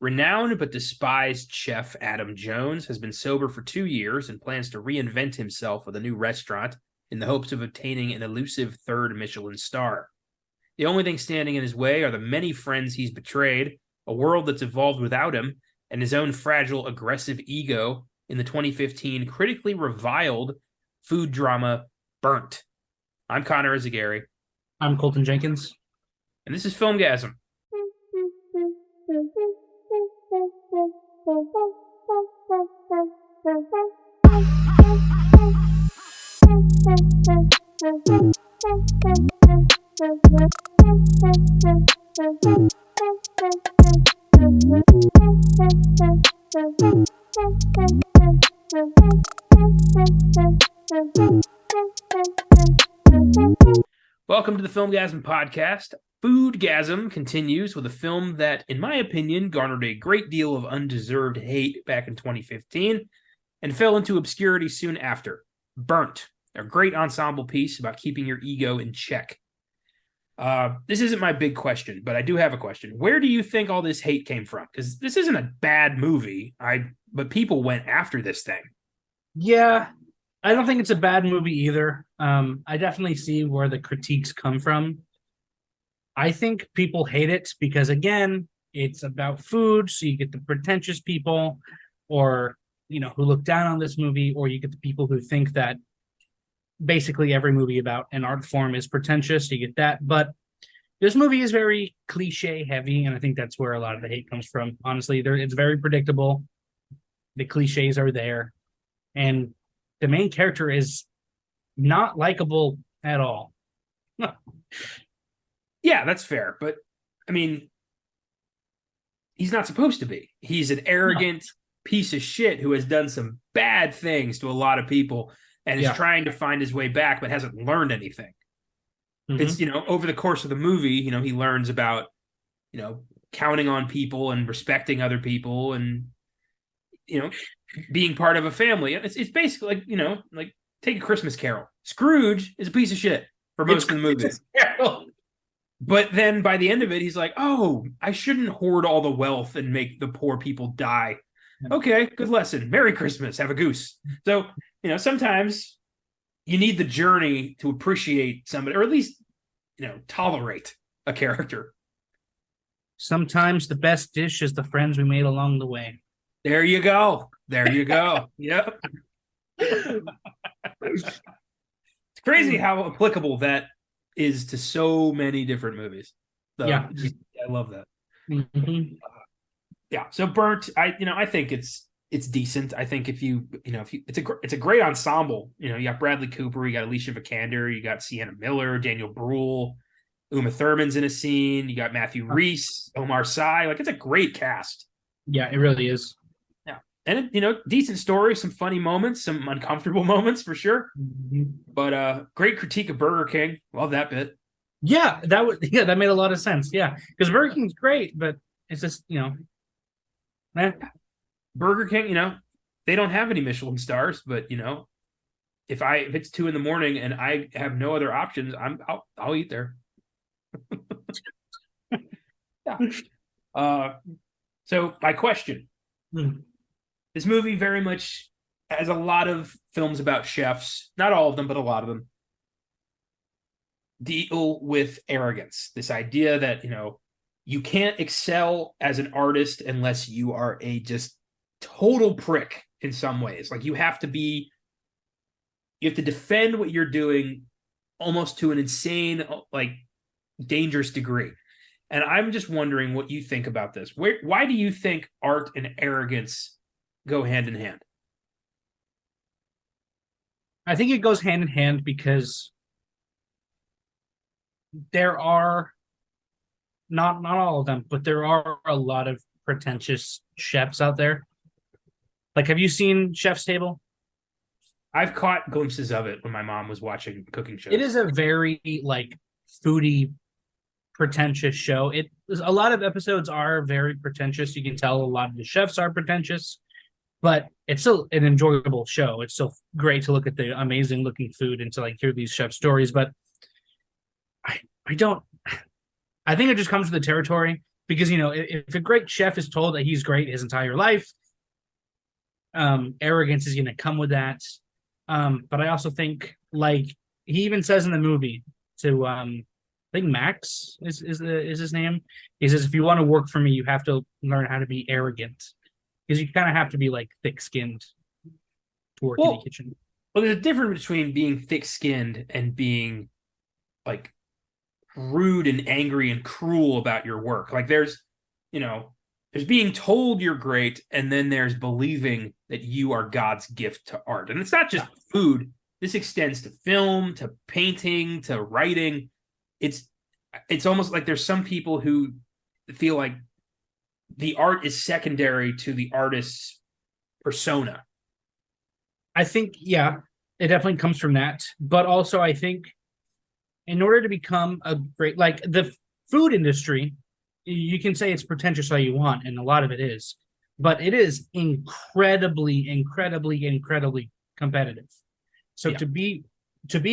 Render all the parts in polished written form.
Renowned but despised chef Adam Jones has been sober for 2 years and plans to reinvent himself with a new restaurant in the hopes of obtaining an elusive third Michelin star. The only thing standing in his way are the many friends he's betrayed, a world that's evolved without him, and his own fragile, aggressive ego in the 2015 critically reviled food drama Burnt. I'm Connor Eyzaguirre. I'm Colton Jenkins. And this is Filmgazm. Welcome to the Filmgazm podcast. FOODGAZM continues with a film that, in my opinion, garnered a great deal of undeserved hate back in 2015 and fell into obscurity soon after. Burnt, a great ensemble piece about keeping your ego in check. This isn't my big question, but I do have a question. Where do you think all this hate came from? Because this isn't a bad movie, but people went after this thing. Yeah, I don't think it's a bad movie either. I definitely see where the critiques come from. I think people hate it because, again, it's about food, so you get the pretentious people or, who look down on this movie, or you get the people who think that basically every movie about an art form is pretentious. You get that. But this movie is very cliche heavy, and I think that's where a lot of the hate comes from. Honestly, it's very predictable. The cliches are there. And the main character is not likable at all. Yeah, that's fair. But, I mean, he's not supposed to be. He's an arrogant piece of shit who has done some bad things to a lot of people and is trying to find his way back, but hasn't learned anything. Mm-hmm. It's, over the course of the movie, he learns about, counting on people and respecting other people and, being part of a family. It's basically like take a Christmas Carol. Scrooge is a piece of shit for most of the movie. But then by the end of it, he's like, oh, I shouldn't hoard all the wealth and make the poor people die. Okay, good lesson. Merry Christmas. Have a goose. So, sometimes you need the journey to appreciate somebody, or at least, tolerate a character. Sometimes the best dish is the friends we made along the way. There you go. Yep. It's crazy how applicable that is to so many different movies. So, yeah, I love that. Mm-hmm. Yeah. So Burnt, I think it's decent. I think if it's a great ensemble. You got Bradley Cooper, you got Alicia Vikander, you got Sienna Miller, Daniel Brühl, Uma Thurman's in a scene. You got Matthew Rhys, Omar Sy. Like, it's a great cast. Yeah, it really is. Yeah, and decent story, some funny moments, some uncomfortable moments for sure. Mm-hmm. But great critique of Burger King. Love that bit. Yeah, that made a lot of sense. Yeah, because Burger King's great, but it's just Burger King, they don't have any Michelin stars, but if it's 2 a.m. and I have no other options, I'll eat there. Yeah. So my question: This movie very much, as a lot of films about chefs, not all of them, but a lot of them, deal with arrogance. This idea that you can't excel as an artist unless you are a just total prick in some ways. Like, you have to defend what you're doing almost to an insane, dangerous degree. And I'm just wondering what you think about this. Why do you think art and arrogance go hand in hand? I think it goes hand in hand because there are not all of them, but there are a lot of pretentious chefs out there. Like, have you seen Chef's Table? I've caught glimpses of it when my mom was watching cooking shows. It is a very foodie, pretentious show. A lot of episodes are very pretentious. You can tell a lot of the chefs are pretentious, but it's still an enjoyable show. It's still great to look at the amazing looking food and to hear these chef stories. But I think it just comes with the territory, because if a great chef is told that he's great his entire life, arrogance is going to come with that. But I also think, like he even says in the movie to I think Max is his name. He says, if you want to work for me, you have to learn how to be arrogant, because you kind of have to be like thick-skinned to work in the kitchen. Well, there's a difference between being thick-skinned and being like rude and angry and cruel about your work. Like there's being told you're great, and then there's believing that you are God's gift to art. And it's not just food. This extends to film, to painting, to writing. It's almost like there's some people who feel like the art is secondary to the artist's persona. I think, yeah, it definitely comes from that. But also, I think in order to become a great, like the food industry, you can say it's pretentious all you want, and a lot of it is, but it is incredibly, incredibly, incredibly competitive. So to be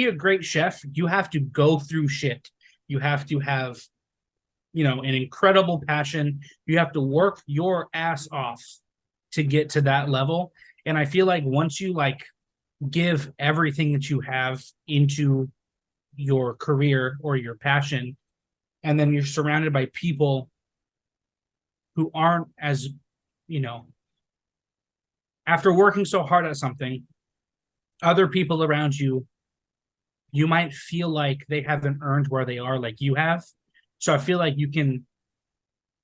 a great chef, you have to go through shit. You have to have, an incredible passion. You have to work your ass off to get to that level. And I feel like once you give everything that you have into your career or your passion, and then you're surrounded by people who aren't as, after working so hard at something, other people around you, you might feel like they haven't earned where they are like you have. So I feel like you can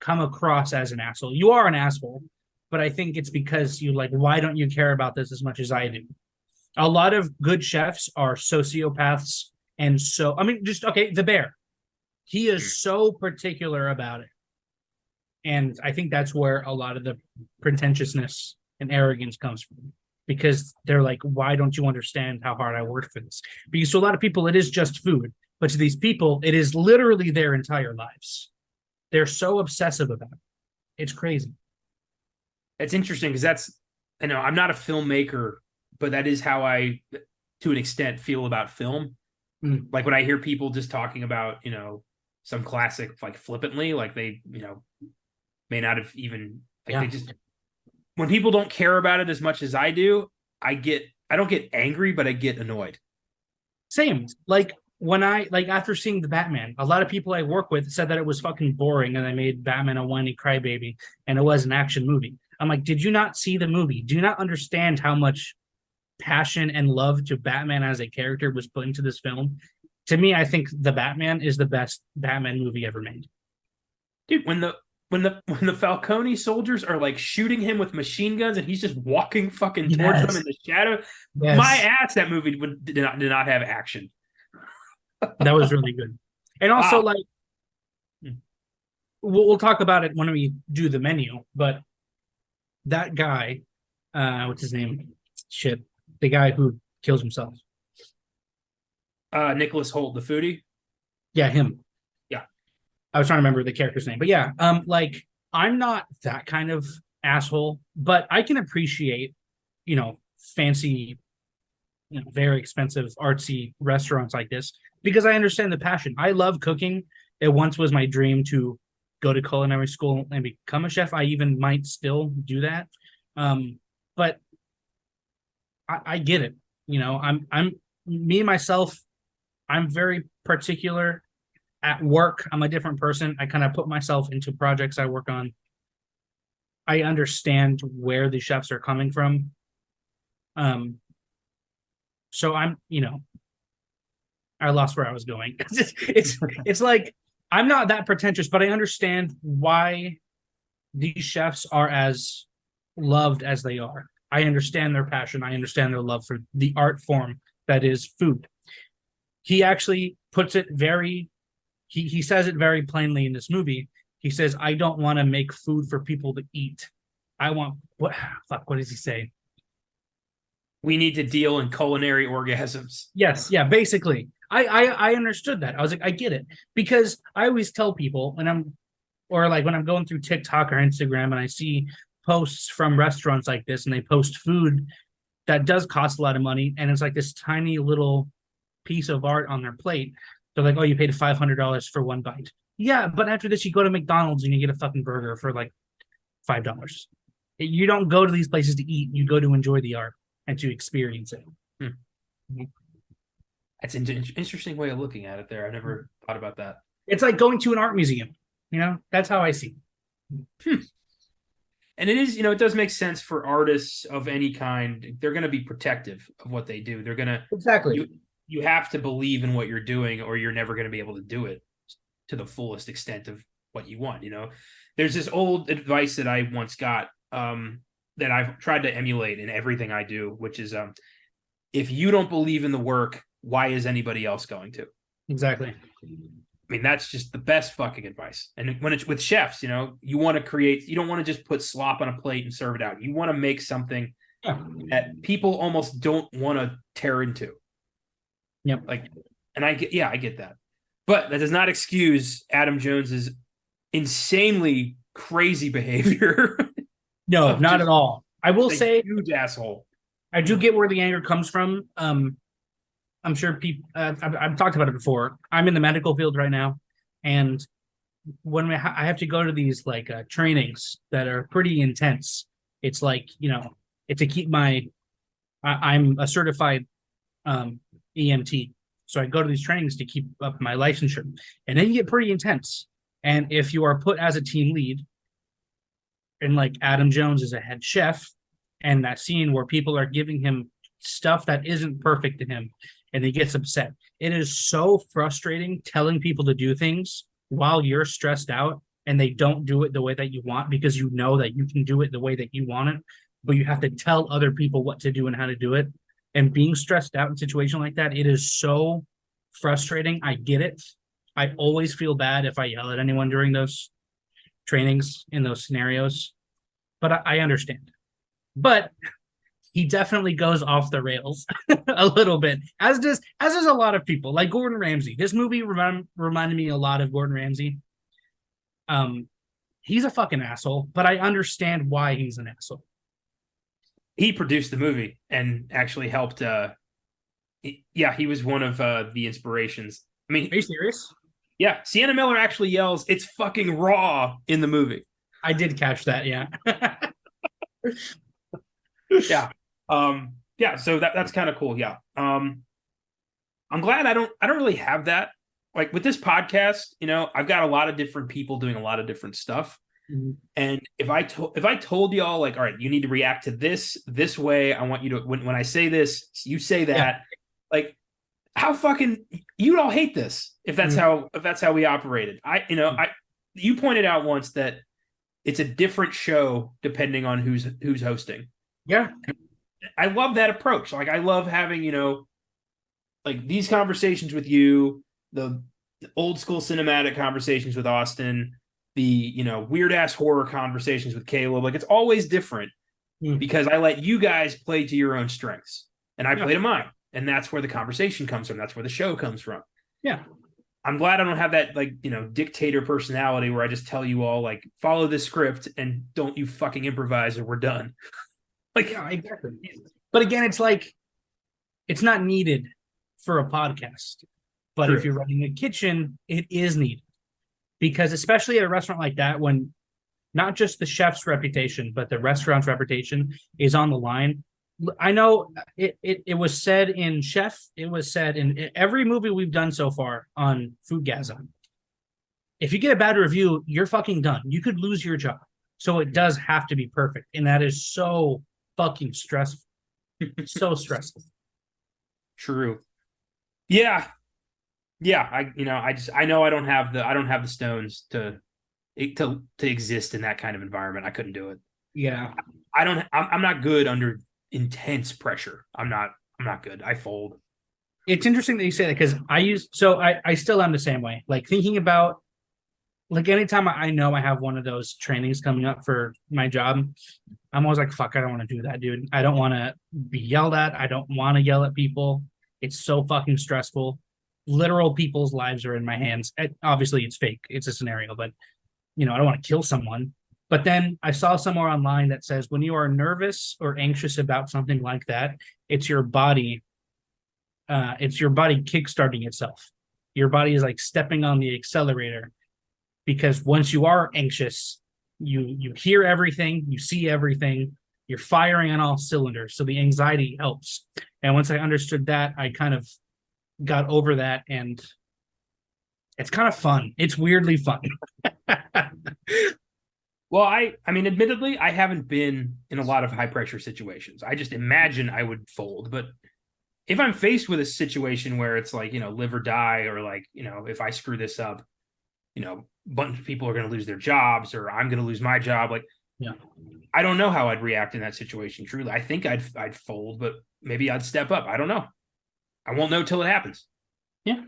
come across as an asshole. You are an asshole, but I think it's because why don't you care about this as much as I do? A lot of good chefs are sociopaths. And so, the bear. He is so particular about it. And I think that's where a lot of the pretentiousness and arrogance comes from. Because they're like, why don't you understand how hard I worked for this? Because to a lot of people, it is just food. But to these people, it is literally their entire lives. They're so obsessive about it. It's crazy. It's interesting because I'm not a filmmaker, but that is how I, to an extent, feel about film. Mm. Like when I hear people just talking about, some classic flippantly, they, may not have even they just, when people don't care about it as much as I do, I don't get angry, but I get annoyed. Same. When after seeing the Batman, a lot of people I work with said that it was fucking boring and they made Batman a whiny crybaby and it was an action movie. I'm like, did you not see the movie? Do you not understand how much passion and love to Batman as a character was put into this film? To me, I think the Batman is the best Batman movie ever made. Dude, when the Falcone soldiers are shooting him with machine guns and he's just walking fucking towards them in the shadow, my ass, that movie did not have action. That was really good. And also, we'll talk about it when we do the menu, but that guy, what's his name? Shit. The guy who kills himself. Nicholas Hoult, the foodie? Yeah, him. Yeah. I was trying to remember the character's name. But yeah, I'm not that kind of asshole, but I can appreciate, fancy, very expensive, artsy restaurants like this because I understand the passion. I love cooking. It once was my dream to go to culinary school and become a chef. I even might still do that. But I get it. I'm me myself. I'm very particular at work. I'm a different person. I kind of put myself into projects I work on. I understand where the chefs are coming from. So I'm, I lost where I was going. It's like, I'm not that pretentious, but I understand why these chefs are as loved as they are. I understand their passion. I understand their love for the art form that is food. He actually puts it he says it very plainly in this movie. He says, I don't want to make food for people to eat. I want, what does he say? We need to deal in culinary orgasms. Yes, yeah, basically. I understood that. I was like, I get it. Because I always tell people when I'm going through TikTok or Instagram and I see posts from restaurants like this and they post food that does cost a lot of money and it's like this tiny little piece of art on their plate. They're like, oh, you paid $500 for one bite. Yeah, but after this, you go to McDonald's and you get a fucking burger for like $5. You don't go to these places to eat. You go to enjoy the art and to experience it. That's an interesting way of looking at it there. I've never thought about that. It's like going to an art museum. That's how I see it. And it is, it does make sense for artists of any kind. They're going to be protective of what they do. They're going to Exactly. You have to believe in what you're doing, or you're never going to be able to do it to the fullest extent of what you want. There's this old advice that I once got that I've tried to emulate in everything I do, which is if you don't believe in the work, why is anybody else going to? Exactly. I mean, that's just the best fucking advice. And when it's with chefs, you want to create, you don't want to just put slop on a plate and serve it out. You want to make something that people almost don't want to tear into. Yep. I get that. But that does not excuse Adam Jones's insanely crazy behavior. No, not at all. I will say, huge asshole. I do get where the anger comes from. I'm sure people. I've talked about it before. I'm in the medical field right now, and when I have to go to these trainings that are pretty intense. It's it's to keep I'm a certified EMT, so I go to these trainings to keep up my licensure, and then you get pretty intense. And if you are put as a team lead, and Adam Jones is a head chef, and that scene where people are giving him stuff that isn't perfect to him, and he gets upset. It is so frustrating telling people to do things while you're stressed out and they don't do it the way that you want, because you know that you can do it the way that you want it, but you have to tell other people what to do and how to do it. And being stressed out in a situation like that, it is so frustrating. I get it. I always feel bad if I yell at anyone during those trainings in those scenarios, but I understand. But he definitely goes off the rails a little bit, as does a lot of people, like Gordon Ramsay. This movie reminded me a lot of Gordon Ramsay. He's a fucking asshole, but I understand why he's an asshole. He produced the movie and actually helped. He was one of the inspirations. I mean, are you serious? Yeah, Sienna Miller actually yells, "It's fucking raw" in the movie. I did catch that. Yeah. Yeah. So that's kind of cool. Yeah. I'm glad I don't really have that. Like with this podcast, I've got a lot of different people doing a lot of different stuff. Mm-hmm. And if I told y'all all right, you need to react to this way. I want you to, when I say this, you say that. Yeah. How fucking, you'd all hate this if that's how we operated. You pointed out once that it's a different show depending on who's hosting. Yeah. I love that approach. I love having, these conversations with you, the old school cinematic conversations with Austin, the, weird ass horror conversations with Caleb. It's always different because I let you guys play to your own strengths and I play to mine. And that's where the conversation comes from. That's where the show comes from. Yeah. I'm glad I don't have that dictator personality where I just tell you all follow this script and don't you fucking improvise or we're done. Yeah, exactly. But again, it's not needed for a podcast. But True. If you're running a kitchen, it is needed. Because especially at a restaurant like that, when not just the chef's reputation, but the restaurant's reputation is on the line. I know it was said in Chef, it was said in every movie we've done so far on FOODGAZM. If you get a bad review, you're fucking done. You could lose your job. So it does have to be perfect. And that is so fucking stressful. So stressful. True. Yeah. I know I don't have the stones to exist in that kind of environment. I couldn't do it. Yeah. I'm not good under intense pressure. I'm not good. I fold. It's interesting that you say that because I still am the same way. Thinking about anytime I know I have one of those trainings coming up for my job, I'm always fuck, I don't want to do that, dude. I don't want to be yelled at. I don't want to yell at people. It's so fucking stressful. Literal people's lives are in my hands. Obviously it's fake. It's a scenario, but I don't want to kill someone. But then I saw somewhere online that says when you are nervous or anxious about something like that, it's your body kickstarting itself. Your body is stepping on the accelerator because once you are anxious, you hear everything, you see everything, you're firing on all cylinders. So the anxiety helps. And once I understood that, I kind of got over that, and it's kind of fun. It's weirdly fun. Well, I mean, admittedly, I haven't been in a lot of high pressure situations. I just imagine I would fold. But if I'm faced with a situation where it's like, live or die, or like, if I screw this up, a bunch of people are going to lose their jobs, or I'm going to lose my job. Like, Yeah. I don't know how I'd react in that situation. Truly, I think I'd fold, but maybe I'd step up. I don't know. I won't know till it happens. Yeah.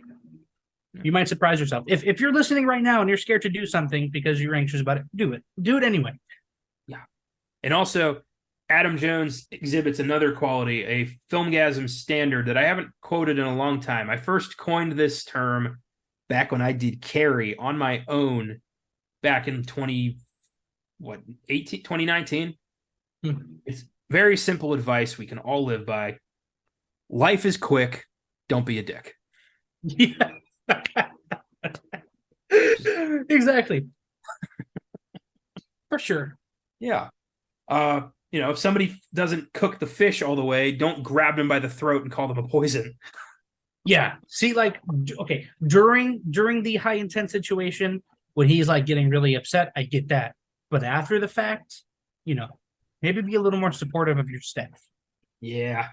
You might surprise yourself. If you're listening right now and you're scared to do something because you're anxious about it, do it. Do it anyway. Yeah. And also, Adam Jones exhibits another quality, a Filmgazm standard that I haven't quoted in a long time. I first coined this term back when I did Carrie on my own back in 2019. It's very simple advice we can all live by. Life is quick. Don't be a dick. Yeah. Exactly. For sure. Yeah. If somebody doesn't cook the fish all the way, don't grab them by the throat and call them a poison. Yeah. See, like, okay, during the high intense situation, when he's like getting really upset, I get that. But after the fact, maybe be a little more supportive of your staff. Yeah.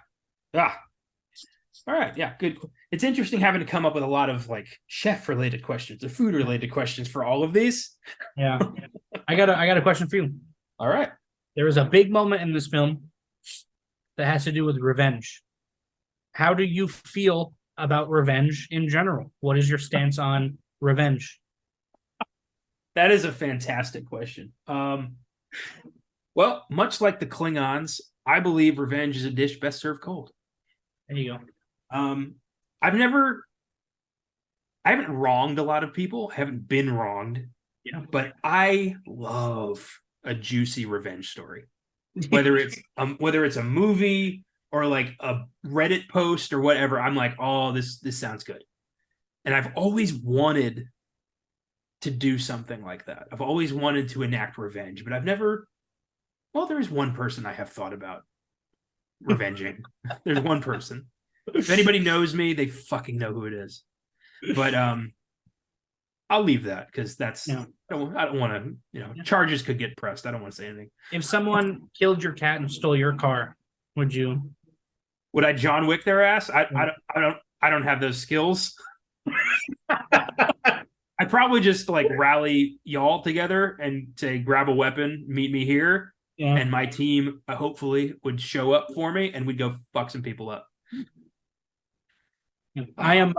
All right. Yeah. Good. It's interesting having to come up with a lot of like chef related questions or food related questions for all of these. Yeah. I got a question for you. All right. There was a big moment in this film that has to do with revenge. How do you feel about revenge in general? What is your stance on revenge? That is a fantastic question. Well, much like the Klingons, I believe revenge is a dish best served cold. There you go. I haven't wronged a lot of people. I haven't been wronged. Yeah. But I love a juicy revenge story. Whether it's a movie or like a Reddit post or whatever, I'm like, oh, this sounds good. And I've always wanted to do something like that. I've always wanted to enact revenge, but I've never. Well, there is one person I have thought about revenging. There's one person. If anybody knows me, they fucking know who it is. But I'll leave that because that's I don't want to. Charges could get pressed. I don't want to say anything. If someone killed your cat and stole your car, would you? Would I John Wick their ass? I don't have those skills. I'd probably just like rally y'all together and say, grab a weapon, meet me here. Yeah. And my team hopefully would show up for me and we'd go fuck some people up. I'm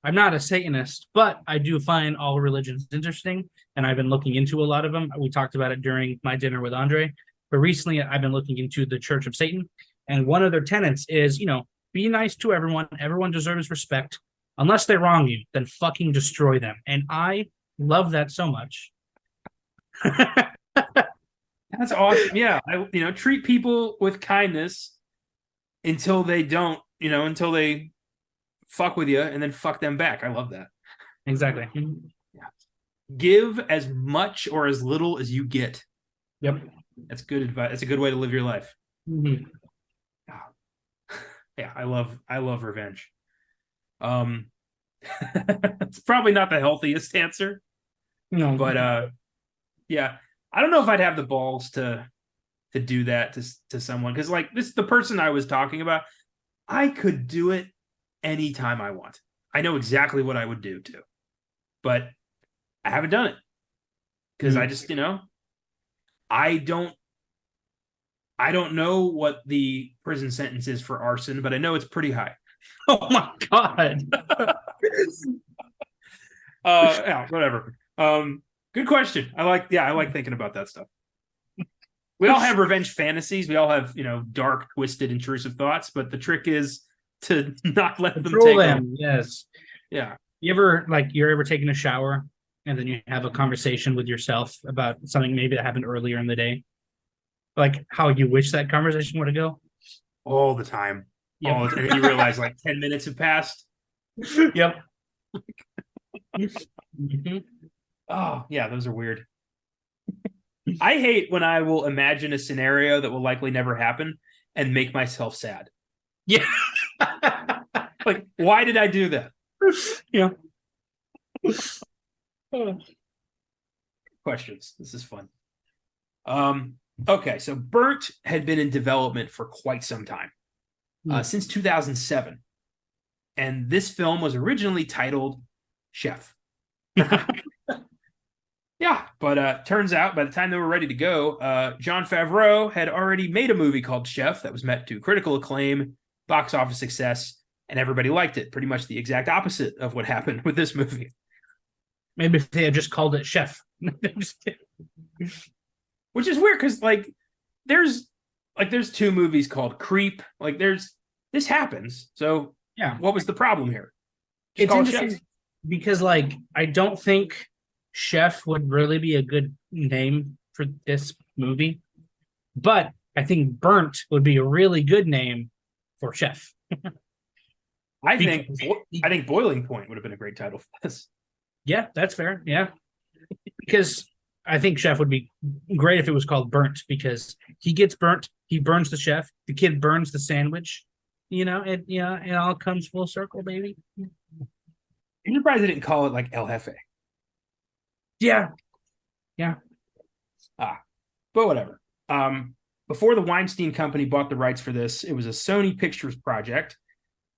not a Satanist, but I do find all religions interesting, and I've been looking into a lot of them. We talked about it during my dinner with Andre, but recently I've been looking into the Church of Satan, and one of their tenets is, be nice to everyone. Everyone deserves respect. Unless they wrong you, then fucking destroy them. And I love that so much. That's awesome. Yeah, treat people with kindness until they don't, until they fuck with you and then fuck them back. I love that. Exactly. Yeah. Give as much or as little as you get. Yep. That's good advice. That's a good way to live your life. Mm-hmm. Yeah, I love revenge. It's probably not the healthiest answer. No. But yeah. I don't know if I'd have the balls to do that to someone, because like the person I was talking about, I could do it anytime I want. I know exactly what I would do too, but I haven't done it because I just I don't know what the prison sentence is for arson, but I know it's pretty high. Oh my god. Yeah, whatever. Good question. I like thinking about that stuff. We all have revenge fantasies. We all have, dark, twisted, intrusive thoughts, but the trick is to not let them take them. Yes. Yeah. You're ever taking a shower and then you have a conversation with yourself about something maybe that happened earlier in the day? Like how you wish that conversation would have go? All the time. Yep. And then you realize like 10 minutes have passed. Yep. Mm-hmm. Oh, yeah, those are weird. I hate when I will imagine a scenario that will likely never happen and make myself sad. Yeah. Like, why did I do that? Yeah. Questions. This is fun. Okay, so Burnt had been in development for quite some time, since 2007. And this film was originally titled Chef. Yeah, but turns out by the time they were ready to go, Jon Favreau had already made a movie called Chef that was met to critical acclaim, box office success, and everybody liked it. Pretty much the exact opposite of what happened with this movie. Maybe if they had just called it Chef. Which is weird because there's two movies called Creep. This happens. So yeah, what was the problem here? Just it's call it interesting Chef. because I don't think Chef would really be a good name for this movie, but I think Burnt would be a really good name for Chef. I think Boiling Point would have been a great title for this. Yeah, that's fair. Yeah, because I think Chef would be great if it was called Burnt, because he gets burnt, he burns the chef, the kid burns the sandwich. It all comes full circle, baby. I'm surprised they didn't call it like El Jefe. Yeah. But whatever. Before the Weinstein Company bought the rights for this, it was a Sony Pictures project,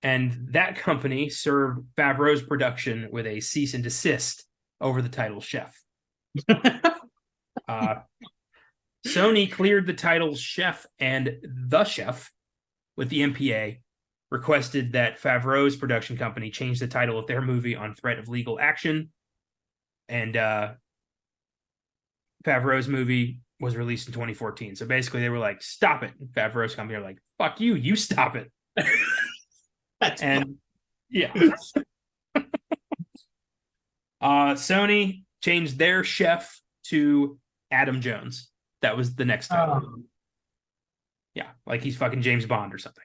and that company served Favreau's production with a cease and desist over the title Chef. Sony cleared the titles Chef and The Chef with the MPA, requested that Favreau's production company change the title of their movie on threat of legal action, and Favreau's movie was released in 2014. So basically they were like, stop it. And Favreau's company are like, fuck you, you stop it. Yeah. Sony changed their Chef to Adam Jones. That was the next title. Yeah, like he's fucking James Bond or something.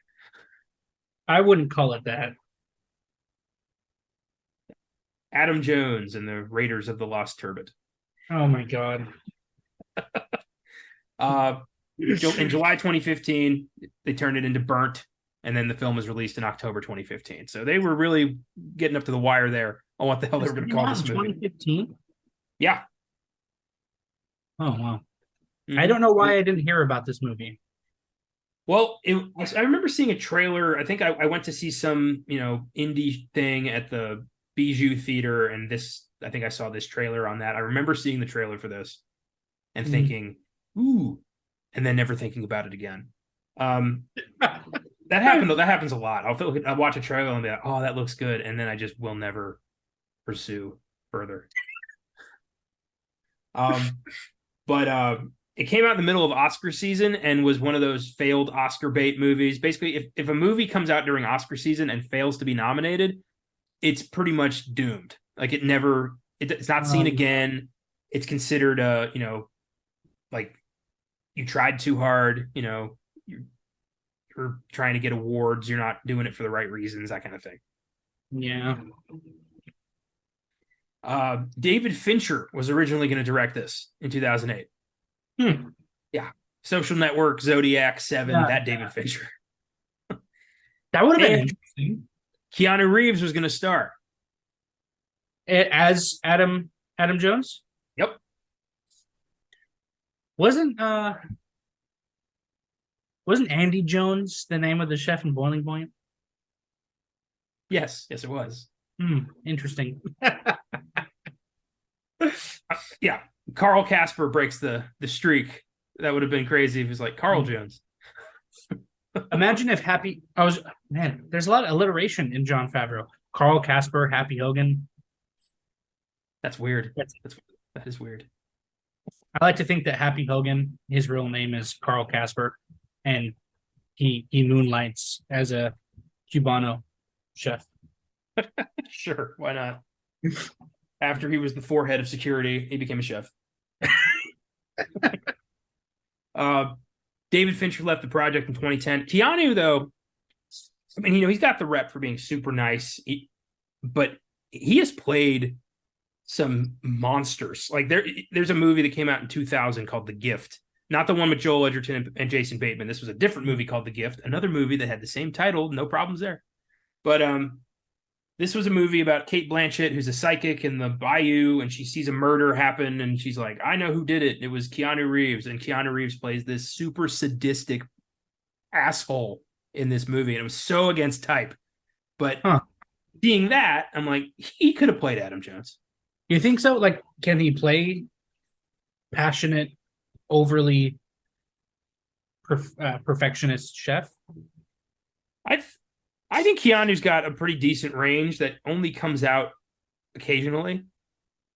I wouldn't call it that. Adam Jones and the Raiders of the Lost Turbot. Oh my god. In July 2015, they turned it into Burnt, and then the film was released in October 2015. So they were really getting up to the wire there on what the hell they were going to call this movie. 2015? Yeah. Oh, wow. Mm-hmm. I don't know why I didn't hear about this movie. Well, I remember seeing a trailer. I think I went to see some, indie thing at the Bijou Theater, and I think I saw this trailer on that. I remember seeing the trailer for this and thinking, ooh, and then never thinking about it again. That happens a lot. I'll watch a trailer and be like, oh, that looks good, and then I just will never pursue further. But it came out in the middle of Oscar season and was one of those failed Oscar bait movies. Basically, if a movie comes out during Oscar season and fails to be nominated, it's pretty much doomed. Like it's not seen again. It's considered like you tried too hard. You're trying to get awards. You're not doing it for the right reasons. That kind of thing. Yeah. David Fincher was originally going to direct this in 2008. Yeah. Social Network, Zodiac, Seven, that David Fincher. That would have been interesting. Keanu Reeves was going to star. As Adam Jones? Yep. Wasn't Andy Jones the name of the chef in Boiling Point? Yes, it was. Interesting. Yeah. Carl Casper breaks the streak. That would have been crazy if it was like Carl Jones. Imagine if there's a lot of alliteration in Jon Favreau. Carl Casper, Happy Hogan. That's weird. That is weird. I like to think that Happy Hogan, his real name is Carl Casper, and he moonlights as a Cubano chef. Sure, why not? After he was the forehead of security, he became a chef. David Fincher left the project in 2010. Keanu, though, I mean, he's got the rep for being super nice, but he has played some monsters. Like there's a movie that came out in 2000 called The Gift. Not the one with Joel Edgerton and Jason Bateman. This was a different movie called The Gift, another movie that had the same title, no problems there. But this was a movie about Kate Blanchett, who's a psychic in the bayou, and she sees a murder happen, and she's like, I know who did it. It was Keanu Reeves, and Keanu Reeves plays this super sadistic asshole in this movie, and it was so against type. But seeing that, I'm like, he could have played Adam Jones. You think so? Like, can he play passionate, overly perfectionist chef? I think Keanu's got a pretty decent range that only comes out occasionally.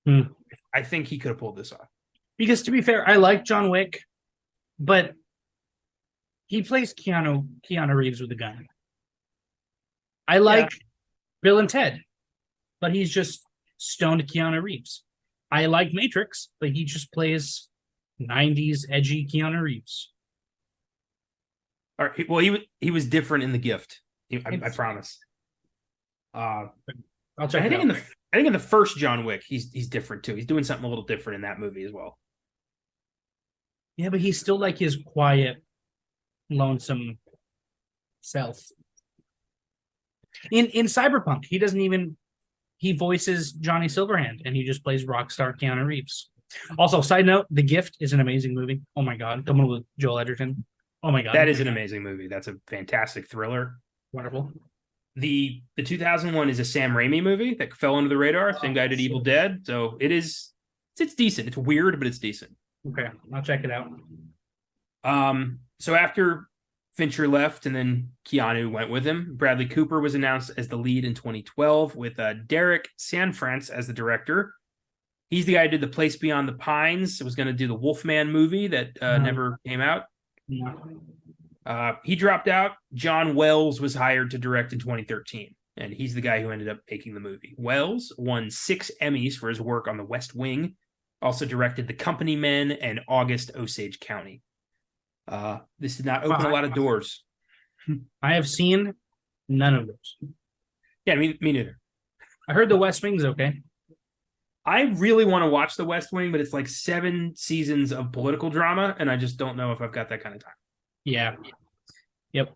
I think he could have pulled this off. Because to be fair, I like John Wick, but he plays Keanu Reeves with a gun. I like Bill and Ted, but he's just stoned Keanu Reeves. I like Matrix, but he just plays 90s edgy Keanu Reeves. All right. Well, he was different in The Gift. I promise. I'll check. I think in the first John Wick, he's different too. He's doing something a little different in that movie as well. Yeah, but he's still like his quiet, lonesome self. In Cyberpunk, he voices Johnny Silverhand, and he just plays rock star Keanu Reeves. Also, side note, The Gift is an amazing movie. Oh my god, coming with Joel Edgerton. Oh my god, that is an amazing movie. That's a fantastic thriller. Wonderful. The 2001 is a Sam Raimi movie that fell under the radar. Same guy did Evil Dead, so it's decent. It's weird, but it's decent. Okay, I'll check it out. So after Fincher left and then Keanu went with him, Bradley Cooper was announced as the lead in 2012 with Derek Sanfrance as the director. He's the guy who did The Place Beyond the Pines. It was going to do the Wolfman movie that never came out. He dropped out. John Wells was hired to direct in 2013, and he's the guy who ended up making the movie. Wells won 6 Emmys for his work on The West Wing, also directed The Company Men and August Osage County. This did not open a lot of doors. I have seen none of those. Yeah, me neither. I heard The West Wing's okay. I really want to watch The West Wing, but it's like 7 seasons of political drama, and I just don't know if I've got that kind of time. Yeah. Yep.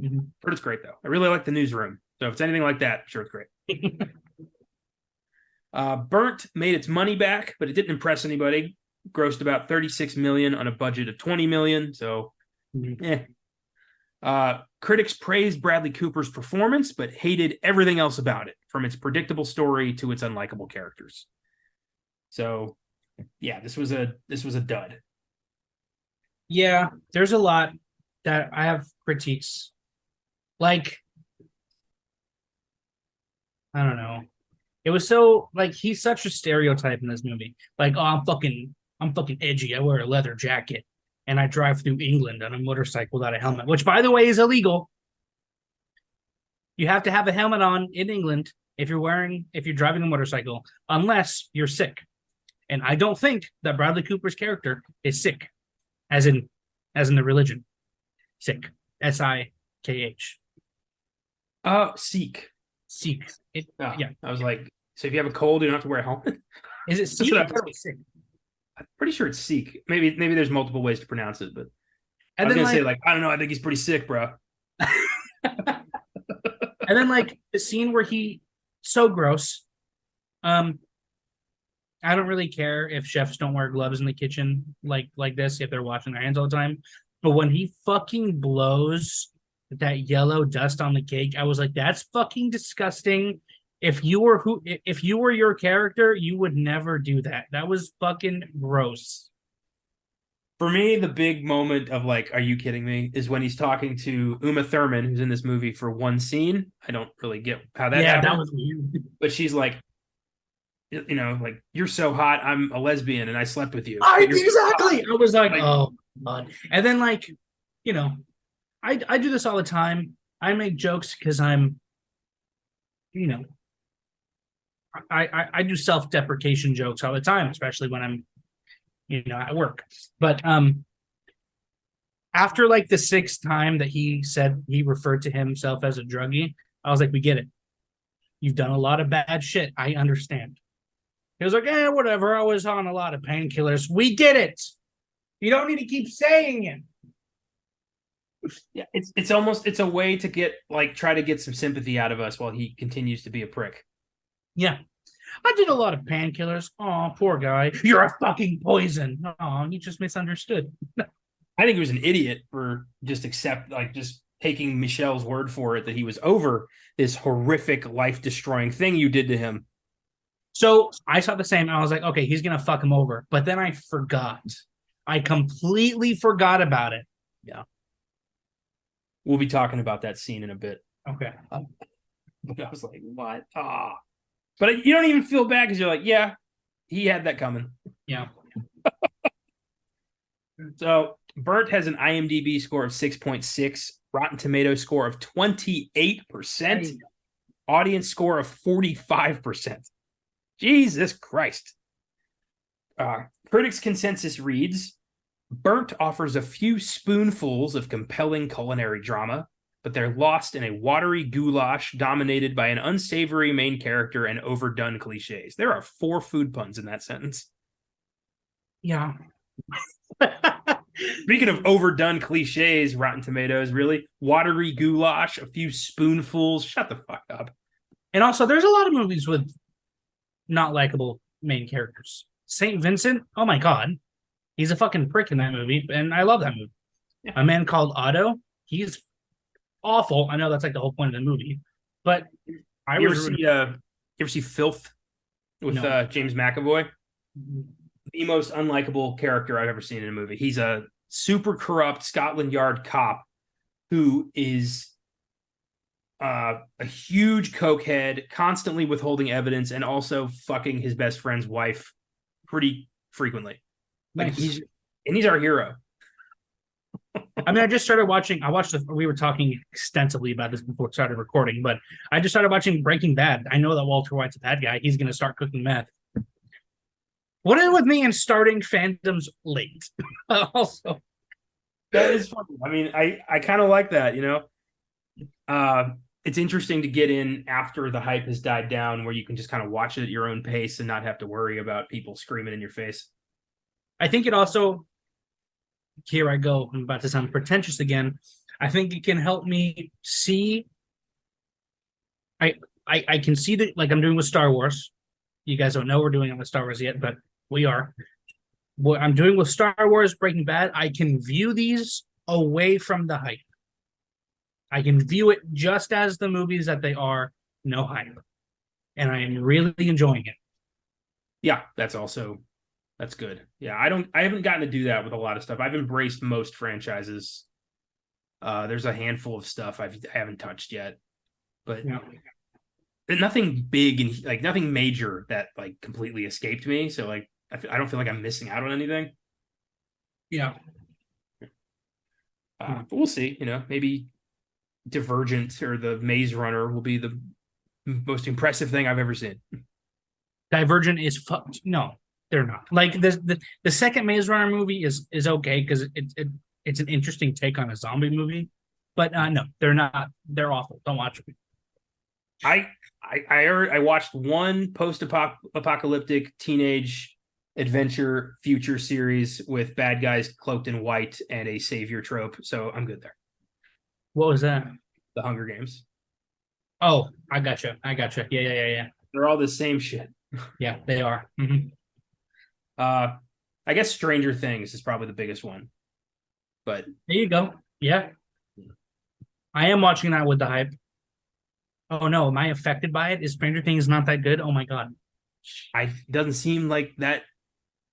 Mm-hmm. But it's great, though. I really like The Newsroom. So if it's anything like that, sure, it's great. Burnt made its money back, but it didn't impress anybody. Grossed about $36 million on a budget of $20 million. So, critics praised Bradley Cooper's performance, but hated everything else about it, from its predictable story to its unlikable characters. So, yeah, this was a dud. Yeah, there's a lot that I have critiques. Like, I don't know. It was so, like, he's such a stereotype in this movie. Like, oh, I'm fucking edgy. I wear a leather jacket and I drive through England on a motorcycle without a helmet, which, by the way, is illegal. You have to have a helmet on in England if you're driving a motorcycle, unless you're sick. And I don't think that Bradley Cooper's character is sick, as in the religion. Sick. S-I-K-H. Sikh. Sikh. Yeah. I was like, so if you have a cold, you don't have to wear a helmet? Is it Sikh or Sikh? I'm pretty sure it's Sikh. Maybe there's multiple ways to pronounce it, but and I was gonna say, like, I don't know. I think he's pretty sick, bro. And then, like, the scene where so gross. I don't really care if chefs don't wear gloves in the kitchen like this, if they're washing their hands all the time. But when he fucking blows that yellow dust on the cake, I was like, that's fucking disgusting. If you were your character, you would never do that. That was fucking gross. For me, the big moment of, like, are you kidding me, is when he's talking to Uma Thurman, who's in this movie for one scene. I don't really get how that happened. That was weird. But she's like, you know, like, you're so hot, I'm a lesbian and I slept with you. Exactly. I was like, oh god. And then, like, you know, I do this all the time. I make jokes because I'm, you know, I do self-deprecation jokes all the time, especially when I'm, you know, at work. But after, like, the 6th time that he said he referred to himself as a druggie, I was like, we get it. You've done a lot of bad shit. I understand. He was like, whatever. I was on a lot of painkillers. We get it. You don't need to keep saying it. Yeah, it's a way to get try to get some sympathy out of us while he continues to be a prick. Yeah. I did a lot of painkillers. Oh, poor guy. You're a fucking poison. Oh, you just misunderstood. I think he was an idiot for just taking Michelle's word for it that he was over this horrific, life-destroying thing you did to him. So I saw the same. I was like, okay, he's gonna fuck him over. But then I forgot. I completely forgot about it. Yeah. We'll be talking about that scene in a bit. Okay. But I was like, what? But you don't even feel bad because you're like, yeah, he had that coming. Yeah. So Burnt has an IMDb score of 6.6, Rotten Tomatoes score of 28%, audience score of 45%. Jesus Christ. Critics' consensus reads, Burnt offers a few spoonfuls of compelling culinary drama, but they're lost in a watery goulash dominated by an unsavory main character and overdone cliches. There are 4 food puns in that sentence. Yeah. Speaking of overdone cliches, Rotten Tomatoes, really? Watery goulash, a few spoonfuls. Shut the fuck up. And also, there's a lot of movies with not likable main characters. St. Vincent, oh my God. He's a fucking prick in that movie, and I love that movie. Yeah. A Man Called Otto, he's awful. I know that's like the whole point of the movie, but you ever see Filth with James McAvoy? The most unlikable character I've ever seen in a movie. He's a super corrupt Scotland Yard cop who is a huge cokehead, constantly withholding evidence, and also fucking his best friend's wife pretty frequently. Nice. He's our hero. I mean, I just started watching. We were talking extensively about this before we started recording, but I just started watching Breaking Bad. I know that Walter White's a bad guy. He's going to start cooking meth. What is with me in starting fandoms late? Also, that is funny. I mean, I kind of like that, you know. It's interesting to get in after the hype has died down, where you can just kind of watch it at your own pace and not have to worry about people screaming in your face. I think it also, here I go, I'm about to sound pretentious again. I think it can help me see. I can see that, like I'm doing with Star Wars. You guys don't know we're doing it with Star Wars yet, but we are. What I'm doing with Star Wars, Breaking Bad, I can view these away from the hype. I can view it just as the movies that they are, no hype. And I am really enjoying it. Yeah, that's good. Yeah, I haven't gotten to do that with a lot of stuff. I've embraced most franchises. There's a handful of stuff I haven't touched yet, but nothing big and like nothing major that like completely escaped me. So like I don't feel like I'm missing out on anything. Yeah. But we'll see. You know, maybe Divergent or the Maze Runner will be the most impressive thing I've ever seen. Divergent is fucked. No, they're not. Like the second Maze Runner movie is okay because it's an interesting take on a zombie movie, but no, they're not. They're awful. Don't watch them. I watched one post-apocalyptic teenage adventure future series with bad guys cloaked in white and a savior trope, so I'm good there. What was that? The Hunger Games. Oh, I gotcha. Yeah. They're all the same shit. Yeah, they are. Mm-hmm. I guess Stranger Things is probably the biggest one. But there you go. Yeah. I am watching that with the hype. Oh no, am I affected by it? Is Stranger Things not that good? Oh my God. It doesn't seem like that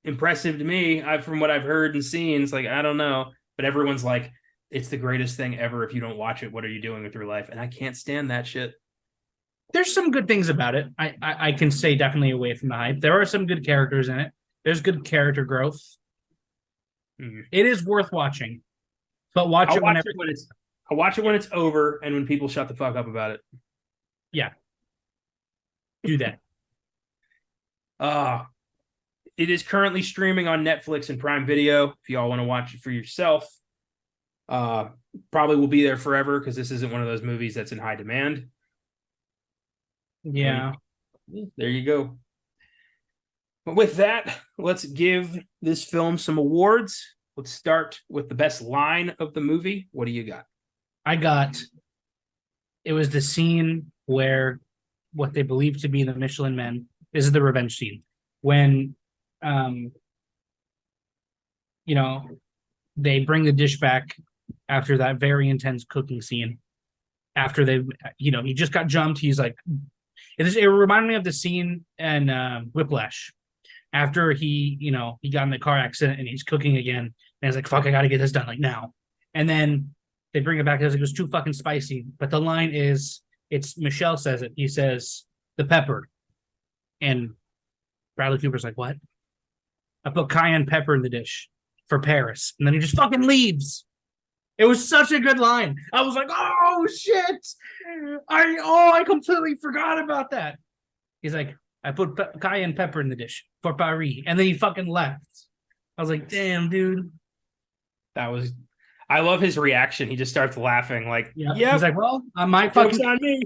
impressive to me. From what I've heard and seen, it's like, I don't know. But everyone's like, it's the greatest thing ever. If you don't watch it, what are you doing with your life? And I can't stand that shit. There's some good things about it. I can say definitely away from the hype. There are some good characters in it. There's good character growth. Mm-hmm. It is worth watching. But I'll watch it when it's over and when people shut the fuck up about it. Yeah. Do that. It is currently streaming on Netflix and Prime Video. If y'all want to watch it for yourself. Probably will be there forever because this isn't one of those movies that's in high demand. Yeah. And there you go. But with that, let's give this film some awards. Let's start with the best line of the movie. What do you got? It was the scene where what they believe to be the Michelin Men. This is the revenge scene when, you know, they bring the dish back after that very intense cooking scene. After they, he just got jumped. He's like, it reminded me of the scene in Whiplash after he got in the car accident and he's cooking again. And he's like, fuck, I got to get this done like now. And then they bring it back because it was too fucking spicy. But the line is, Michelle says it. He says, the pepper. And Bradley Cooper's like, what? I put cayenne pepper in the dish for Paris. And then he just fucking leaves. It was such a good line. I was like, oh shit. I completely forgot about that. He's like, I put cayenne pepper in the dish for Paris. And then he fucking left. I was like, damn, dude. I love his reaction. He just starts laughing like, yeah. He's like, well, my fucking on me.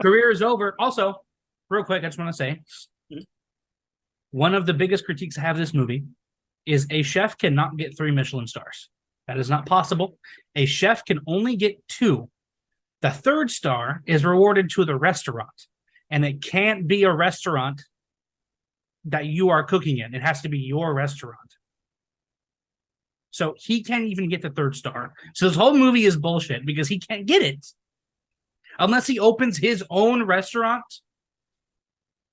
career is over. Also, real quick, I just want to say, one of the biggest critiques I have of this movie is a chef cannot get 3 Michelin stars. That is not possible. A chef can only get 2. The 3rd star is rewarded to the restaurant, and it can't be a restaurant that you are cooking in. It has to be your restaurant. So he can't even get the 3rd star. So this whole movie is bullshit because he can't get it. Unless he opens his own restaurant,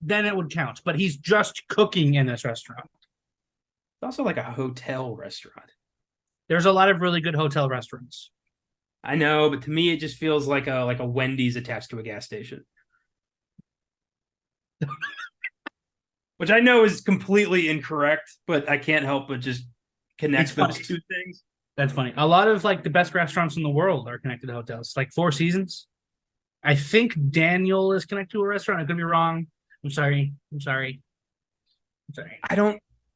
then it would count. But he's just cooking in this restaurant. It's also like a hotel restaurant. There's a lot of really good hotel restaurants. I know, but to me, it just feels like a Wendy's attached to a gas station. Which I know is completely incorrect, but I can't help but just connect those two things. That's funny. A lot of like the best restaurants in the world are connected to hotels, like Four Seasons. I think Daniel is connected to a restaurant. I could be wrong. I'm sorry.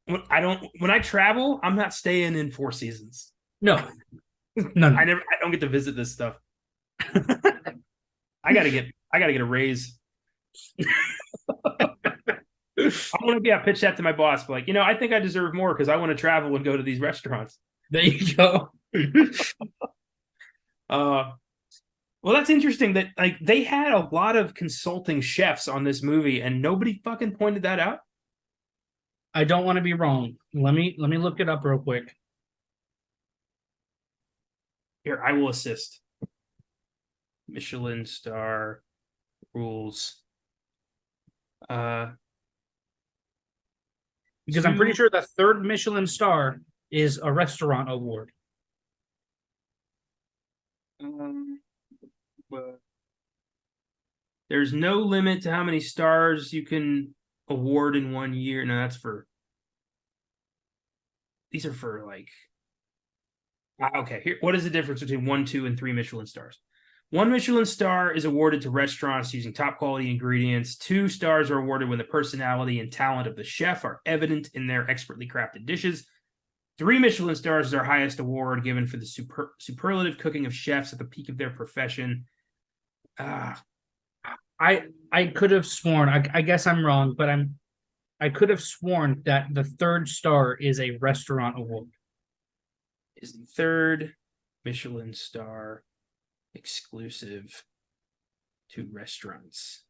When I travel, I'm not staying in Four Seasons. No. I don't get to visit this stuff. I gotta get a raise. I want to pitch that to my boss, but like, I think I deserve more because I want to travel and go to these restaurants. There you go. Well, that's interesting that like they had a lot of consulting chefs on this movie and nobody fucking pointed that out. I don't want to be wrong. Let me look it up real quick. Here, I will assist. Michelin star rules. Because I'm pretty sure the 3rd Michelin star is a restaurant award. There's no limit to how many stars you can award in 1 year. No, these are for like, okay, here, what is the difference between 1, 2, and 3 Michelin stars? 1 Michelin star is awarded to restaurants using top quality ingredients. 2 stars are awarded when the personality and talent of the chef are evident in their expertly crafted dishes. 3 Michelin stars is our highest award given for the superlative cooking of chefs at the peak of their profession. I could have sworn, I guess I'm wrong, but I could have sworn that the 3rd star is a restaurant award. Is the 3rd Michelin star exclusive to restaurants?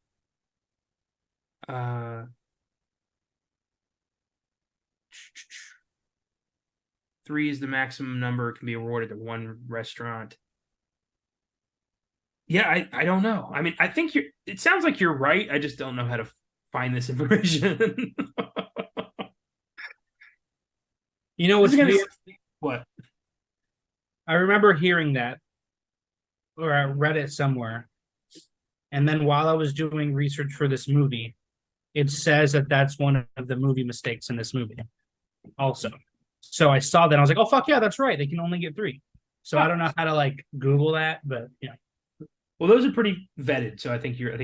3 is the maximum number. It can be awarded to 1 restaurant. Yeah, I don't know. I mean, I think it sounds like you're right. I just don't know how to find this information. You know what's weird? What? I remember hearing that, or I read it somewhere. And then while I was doing research for this movie, it says that that's one of the movie mistakes in this movie also. So I saw that and I was like, oh, fuck yeah, that's right. They can only get 3. So I don't know how to like Google that, but yeah. Well, those are pretty vetted, so I think you're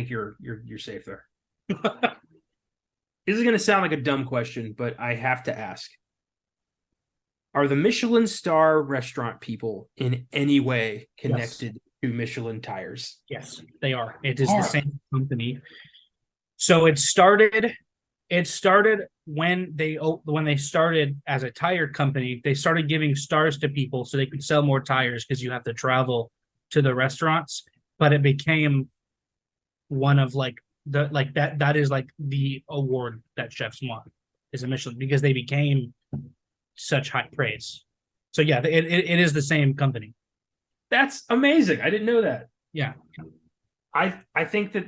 safe there. This is going to sound like a dumb question, but I have to ask. Are the Michelin star restaurant people in any way connected to Michelin tires? Yes, they are. It is the same company. So it started It started when they started as a tire company. They started giving stars to people so they could sell more tires because you have to travel to the restaurants. But it became one of like the like that is like the award that chefs want is a Michelin because they became such high praise. So yeah, it is the same company. That's amazing. I didn't know that. Yeah. I think that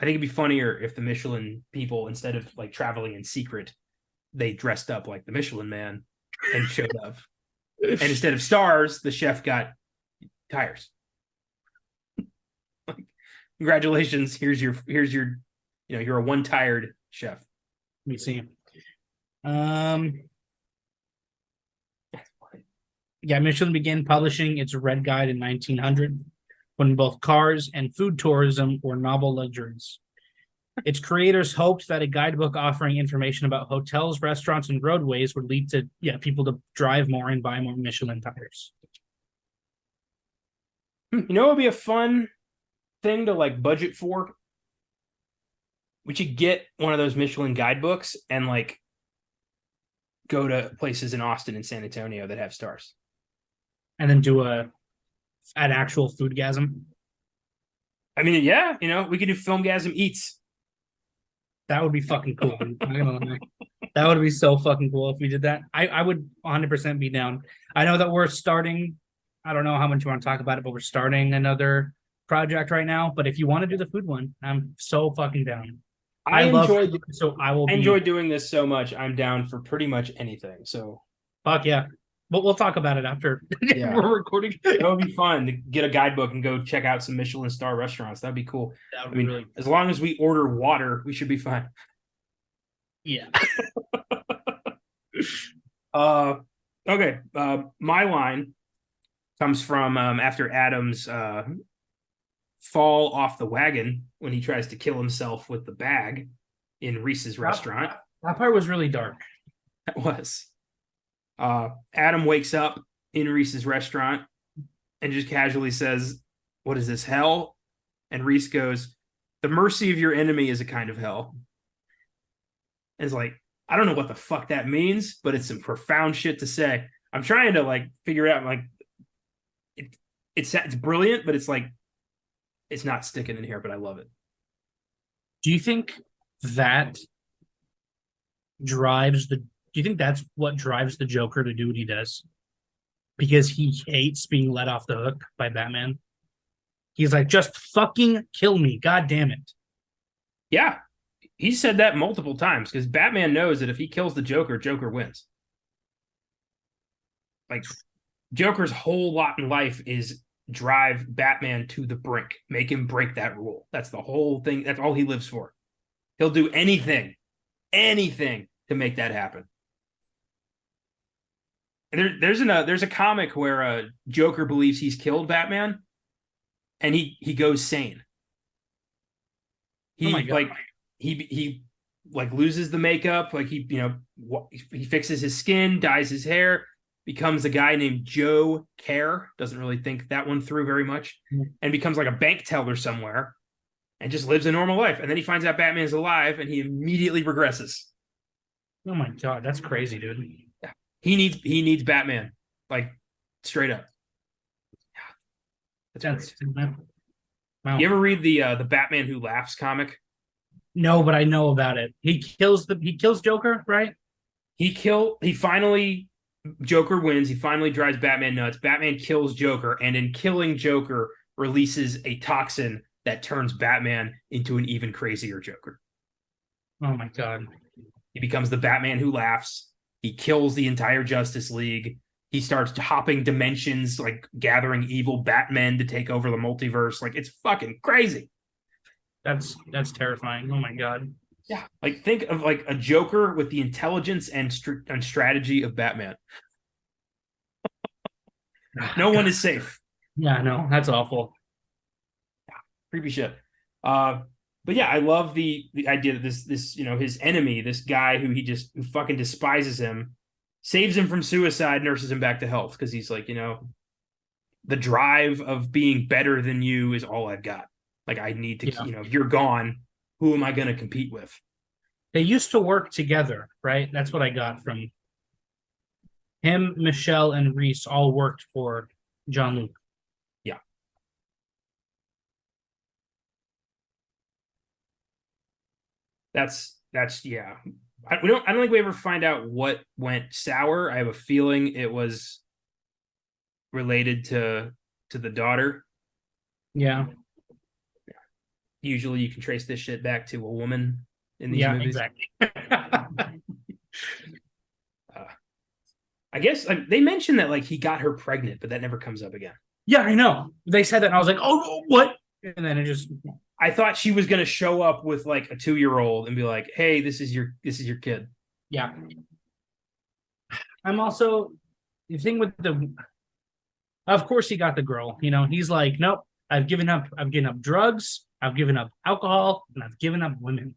I think it'd be funnier if the Michelin people, instead of like traveling in secret, they dressed up like the Michelin Man and showed up. And instead of stars, the chef got tires. Like, congratulations. You're a one-tired chef. Let me see. Yeah, Michelin began publishing its Red Guide in 1900 when both cars and food tourism were novel luxuries. Its creators hoped that a guidebook offering information about hotels, restaurants, and roadways would lead to people to drive more and buy more Michelin tires. You know, it would be a fun thing to like budget for. We should get one of those Michelin guidebooks and like go to places in Austin and San Antonio that have stars, and then do an actual foodgasm. I mean, yeah, we could do Filmgazm eats. That would be fucking cool. I'm not gonna lie. That would be so fucking cool if we did that. I would 100% be down. I know that we're starting. I don't know how much you want to talk about it, but we're starting another project right now. But if you want to do the food one, I'm so fucking down. I enjoy doing this so much. I'm down for pretty much anything. So fuck yeah. But we'll talk about it after we're recording. It would be fun to get a guidebook and go check out some Michelin star restaurants. That'd be cool. As long as we order water, we should be fine. Yeah. Okay. My line comes from after Adam's fall off the wagon when he tries to kill himself with the bag in Reese's restaurant. That part was really dark. That was. Adam wakes up in Reese's restaurant and just casually says, "What is this, hell?" And Reese goes, "The mercy of your enemy is a kind of hell." And it's like, I don't know what the fuck that means, but it's some profound shit to say. I'm trying to like figure it out. Like, it's brilliant, but it's like, it's not sticking in here, but I love it. Do you think that drives the? Do you think that's what drives the Joker to do what he does? Because he hates being let off the hook by Batman. He's like, just fucking kill me. God damn it. Yeah. He said that multiple times because Batman knows that if he kills the Joker, Joker wins. Like, Joker's whole lot in life is drive Batman to the brink, make him break that rule. That's the whole thing. That's all he lives for. He'll do anything to make that happen. And there's a comic where Joker believes he's killed Batman, and he goes sane. He loses the makeup, like he fixes his skin, dyes his hair, becomes a guy named Joe Care, doesn't really think that one through very much, and becomes like a bank teller somewhere, and just lives a normal life. And then he finds out Batman's alive, and he immediately regresses. Oh my god, that's crazy, dude. He needs Batman, like straight up. That's wow. You ever read the Batman Who Laughs comic? No, but I know about it. He kills Joker, right? Joker wins. He finally drives Batman nuts. Batman kills Joker, and in killing Joker, releases a toxin that turns Batman into an even crazier Joker. Oh my god. He becomes the Batman Who Laughs. He kills the entire Justice League. He starts hopping dimensions, like gathering evil Batmen to take over the multiverse. Like, it's fucking crazy. That's terrifying. Oh my god. Yeah. Like, think of like a Joker with the intelligence and strategy of Batman. No one is safe. Yeah, no, that's awful. Yeah, creepy shit. But yeah, I love the idea that this his enemy, this guy who fucking despises him, saves him from suicide, nurses him back to health because he's like, the drive of being better than you is all I've got. Like, I need to, if you're gone, who am I going to compete with? They used to work together, right? That's what I got from him. Michelle and Reese all worked for Jean-Luc. Yeah. That's yeah. I don't think we ever find out what went sour. I have a feeling it was related to the daughter. Yeah. Usually you can trace this shit back to a woman in these Yeah, movies. exactly. I guess they mentioned that like he got her pregnant, but that never comes up again. Yeah, I know. They said that, and I was like, "Oh, what?" And then it just. I thought she was gonna show up with like a 2-year-old and be like, "Hey, this is your kid." Yeah. I'm also the thing with the. Of course, he got the girl. You know, he's like, "Nope, I've given up. I've given up drugs. I've given up alcohol, and I've given up women."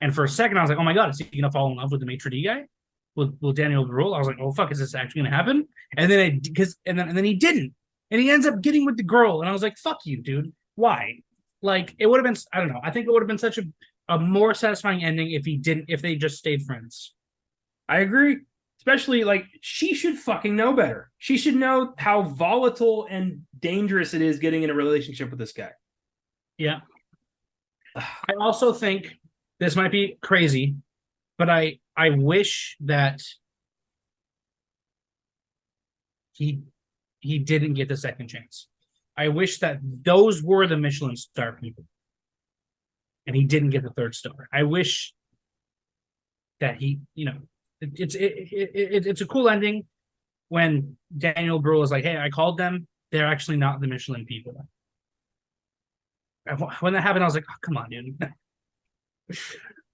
And for a second, I was like, "Oh my god, is he gonna fall in love with the maitre d' guy, with Daniel Brühl?" I was like, "Oh fuck, is this actually gonna happen?" And then and then he didn't, and he ends up getting with the girl, and I was like, "Fuck you, dude. Why?" Like it would have been. I don't know. I think it would have been such a more satisfying ending if he didn't. If they just stayed friends. I agree. Especially like she should fucking know better. She should know how volatile and dangerous it is getting in a relationship with this guy. Yeah. I also think this might be crazy, but I wish that he didn't get the second chance. I wish that those were the Michelin star people, and he didn't get the third star. I wish that he, you know, it's a cool ending when Daniel Brühl is like, "Hey, I called them. They're actually not the Michelin people." When that happened, I was like, "Oh, come on, dude."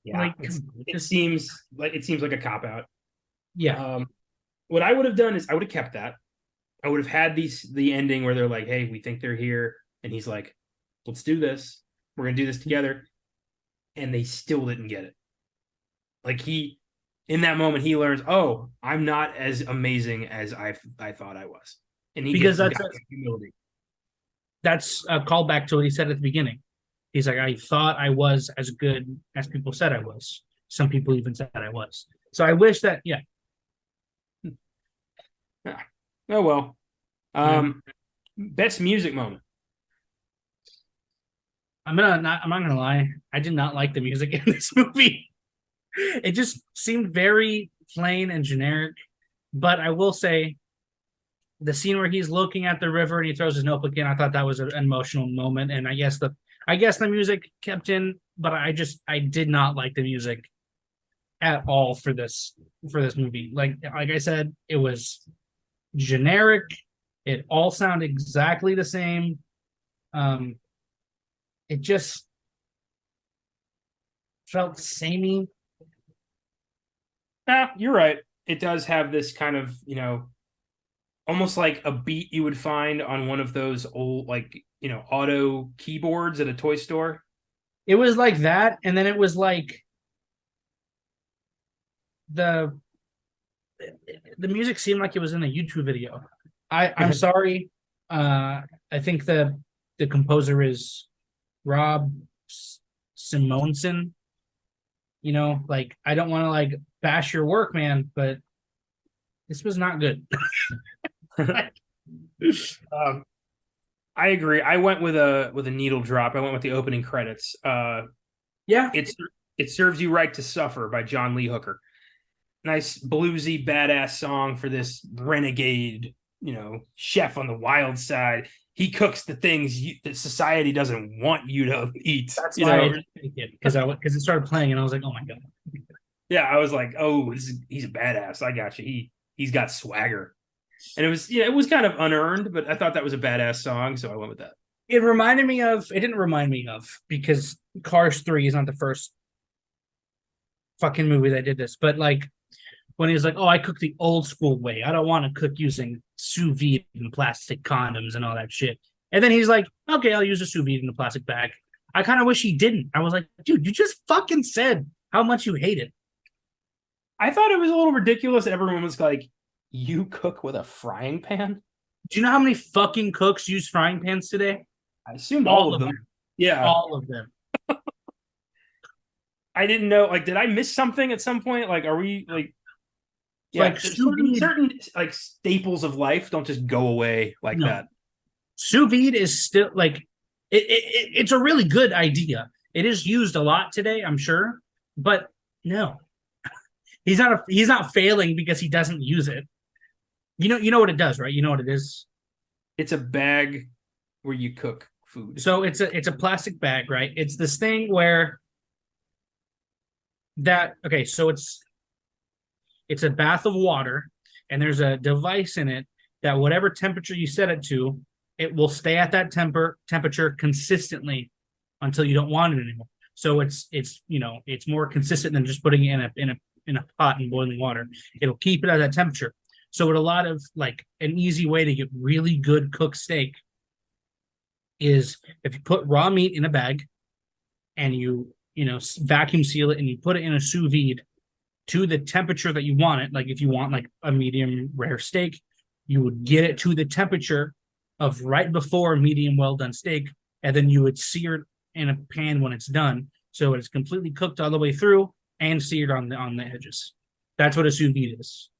Yeah, Like, it seems like a cop out. Yeah. What I would have done is I would have kept that. I would have had the ending where they're like, "Hey, we think they're here," and he's like, "Let's do this. We're gonna do this together," and they still didn't get it. Like in that moment, he learns, "Oh, I'm not as amazing as I thought I was," and he Because gets humility. That's a callback to what he said at the beginning. He's like, "I thought I was as good as people said I was. Some people even said I was." So I wish that, yeah. Oh well. Best music moment. I'm not gonna lie. I did not like the music in this movie. It just seemed very plain and generic. But I will say, the scene where he's looking at the river and he throws his notebook in, I thought that was an emotional moment. And I guess the music kept in, but I did not like the music at all for this movie. Like I said, it was generic. It all sounded exactly the same. It just felt samey. You're right. It does have this kind of, almost like a beat you would find on one of those old, like, auto keyboards at a toy store. It was like that, and then it was like the music seemed like it was in a YouTube video. I'm sorry. I think the composer is Rob Simonson. Like I don't want to like bash your work, man, but this was not good. I agree. I went with a needle drop. I went with the opening credits. Yeah, it serves you right to suffer by John Lee Hooker. Nice bluesy badass song for this renegade, chef on the wild side. He cooks the things that society doesn't want you to eat. That's why I didn't take it because it started playing and I was like, oh my god. Yeah, I was like, oh, he's a badass. I got you. He's got swagger, and it was kind of unearned, but I thought that was a badass song, so I went with that. It reminded me of. It didn't remind me of because Cars 3 is not the first fucking movie that did this, but like when he was like, "Oh, I cook the old school way. I don't want to cook using sous vide and plastic condoms and all that shit." And then he's like, "Okay, I'll use a sous vide in a plastic bag." I kind of wish he didn't. I was like, "Dude, you just fucking said how much you hate it." I thought it was a little ridiculous that everyone was like, "You cook with a frying pan?" Do you know how many fucking cooks use frying pans today? I assumed all of them. Yeah, all of them. I didn't know. Like, did I miss something at some point? Like, are we like? Yeah, Like certain like staples of life don't just go away like that. Sous vide is still like it's a really good idea. It is used a lot today, I'm sure, but no, he's not failing because he doesn't use it. You know what it does, right? You know what it is. It's a bag where you cook food. So it's a plastic bag, right? It's this thing where that okay. So it's a bath of water, and there's a device in it that whatever temperature you set it to, it will stay at that temperature consistently until you don't want it anymore. So it's more consistent than just putting it in a pot and boiling water. It'll keep it at that temperature. So with a lot of like an easy way to get really good cooked steak is if you put raw meat in a bag and you vacuum seal it and you put it in a sous vide to the temperature that you want it. Like if you want like a medium rare steak, you would get it to the temperature of right before medium well done steak, and then you would sear it in a pan when it's done, so it's completely cooked all the way through and seared on the edges. That's what a sous vide is.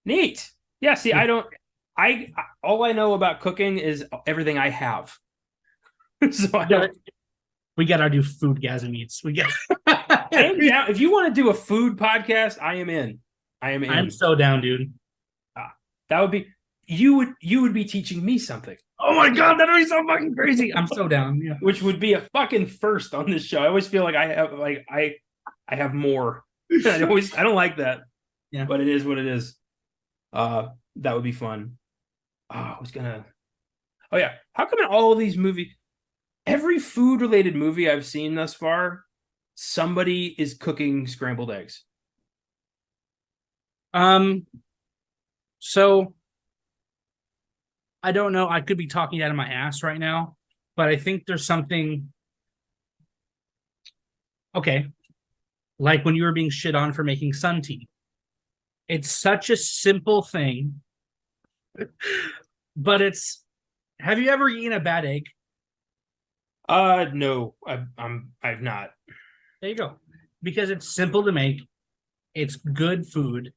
Neat. Yeah. See, I all I know about cooking is everything I have. So we gotta do FOODGAZM eats. We get. If you want to do a food podcast, I am in. I'm so down, dude. That would be you would be teaching me something. Oh my god, that'd be so fucking crazy. I'm so down. Yeah. Which would be a fucking first on this show. I always feel like I have more. I don't like that. Yeah. But it is what it is. That would be fun. I was gonna. Oh yeah. How come in all of these movies, every food related movie I've seen thus far, somebody is cooking scrambled eggs? So I don't know. I could be talking out of my ass right now, but I think there's something. Okay. Like when you were being shit on for making sun tea. It's such a simple thing, but have you ever eaten a bad egg? No, I've not. There you go. Because it's simple to make. It's good food,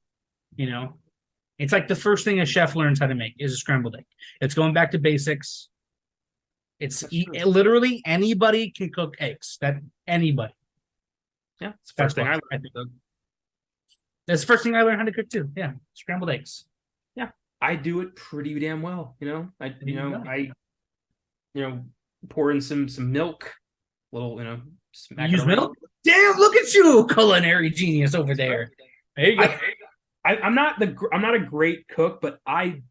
It's like the first thing a chef learns how to make is a scrambled egg. It's going back to basics. Literally anybody can cook eggs. Anybody. Yeah, it's the first thing I learned. That's the first thing I learned how to cook too. Yeah, scrambled eggs. Yeah, I do it pretty damn well. I pour in some milk, Use milk. Damn, look at you, culinary genius over there. There you go. I'm not a great cook, but I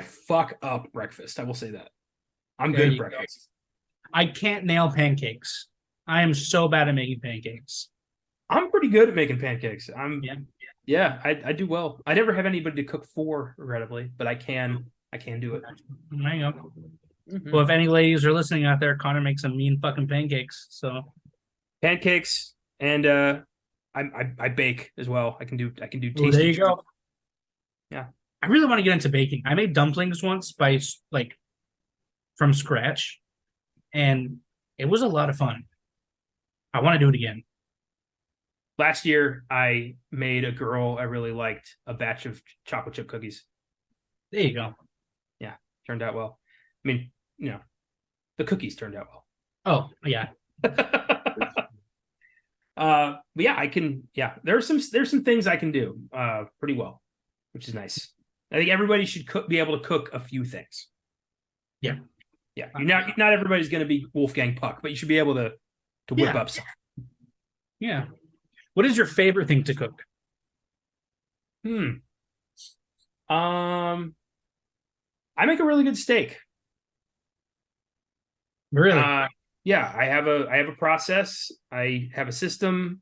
fuck up breakfast. I will say that. I'm good at breakfast. I can't nail pancakes. I am so bad at making pancakes. I'm pretty good at making pancakes. I do well. I never have anybody to cook for, regrettably, but I can do it. There you go. Mm-hmm. Well, if any ladies are listening out there, Connor makes some mean fucking pancakes. So pancakes, and I bake as well. I can do tasty. Well, there you go. Yeah, I really want to get into baking. I made dumplings once from scratch, and it was a lot of fun. I want to do it again. Last year, I made a girl I really liked a batch of chocolate chip cookies. There you go. Yeah, turned out well. I mean, the cookies turned out well. Oh, yeah. But yeah, I can. Yeah, there's some things I can do pretty well, which is nice. I think everybody should be able to cook a few things. Yeah, yeah. Not everybody's going to be Wolfgang Puck, but you should be able to whip up something. Yeah. What is your favorite thing to cook? I make a really good steak. Really? Yeah, I have a process. I have a system,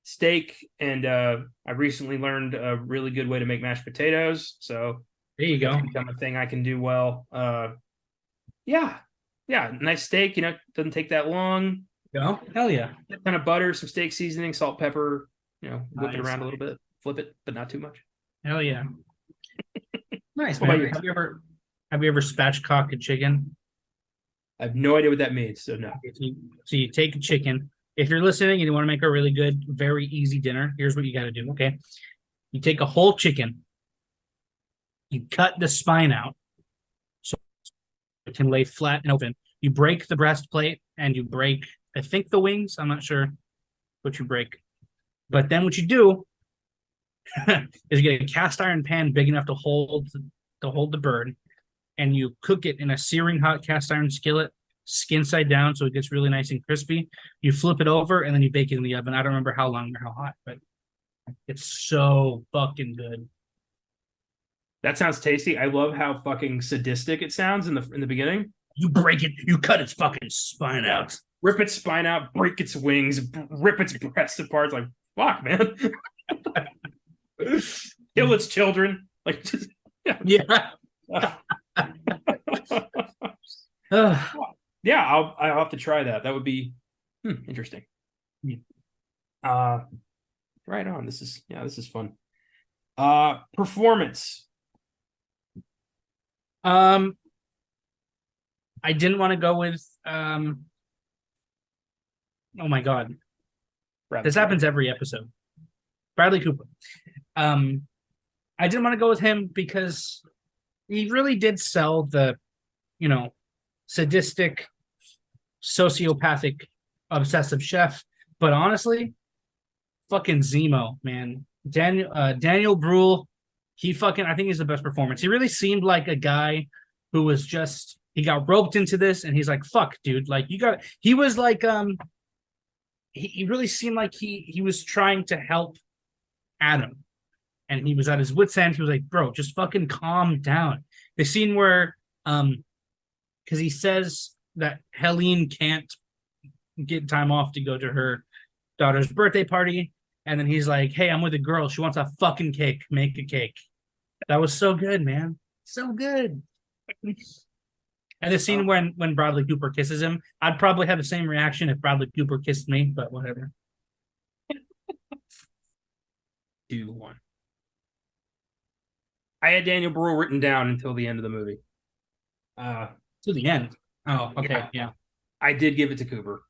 steak, and I recently learned a really good way to make mashed potatoes. So there you go. It's become a thing I can do well. Yeah, nice steak. Doesn't take that long. Oh, hell yeah. A ton of butter, some steak seasoning, salt, pepper. Whip it around a little bit, flip it, but not too much. Hell yeah. Nice, man. Have you ever spatchcocked a chicken? I have no idea what that means, so no. So you take a chicken, if you're listening and you want to make a really good, very easy dinner, here's what you got to do. Okay, you take a whole chicken, you cut the spine out so it can lay flat and open. You break the breastplate and you break, I think, the wings. I'm not sure what you break, but then what you do is you get a cast iron pan big enough to hold the bird, and you cook it in a searing hot cast iron skillet, skin side down, so it gets really nice and crispy. You flip it over and then you bake it in the oven. I don't remember how long or how hot, but it's so fucking good. That sounds tasty. I love how fucking sadistic it sounds in the beginning. You break it, you cut its fucking spine out, rip its spine out, break its wings, rip its breasts apart. It's like, fuck, man. Kill its children. Like, just, yeah. Yeah, I'll have to try that. That would be interesting. Right on. This is fun. Performance. I didn't want to go with oh my god. This happens every episode. Bradley Cooper. I didn't want to go with him because he really did sell the, sadistic, sociopathic, obsessive chef. But honestly, fucking Zemo, man. Daniel Brühl, I think he's the best performance. He really seemed like a guy who was just, he got roped into this and he's like, fuck, dude. Like, he was like, he really seemed like he was trying to help Adam. And he was at his wit's end. He was like, bro, just fucking calm down. The scene where, because he says that Helene can't get time off to go to her daughter's birthday party. And then he's like, hey, I'm with a girl. She wants a fucking cake. Make a cake. That was so good, man. So good. And the scene when Bradley Cooper kisses him, I'd probably have the same reaction if Bradley Cooper kissed me, but whatever. 2-1. I had Daniel Brühl written down until the end of the movie. To the end. Oh, okay, yeah. I did give it to Cooper.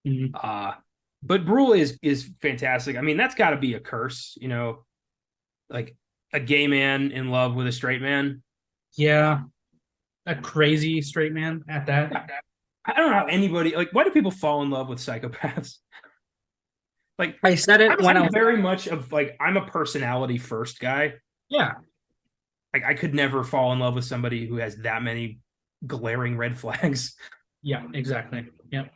Mm-hmm. But Brühl is fantastic. I mean, that's got to be a curse, like a gay man in love with a straight man. Yeah, a crazy straight man at that. I don't know how anybody, like, why do people fall in love with psychopaths? Like, I said it when I was very much of like, I'm a personality first guy. Yeah. Like, I could never fall in love with somebody who has that many glaring red flags. Yeah, exactly. Yep.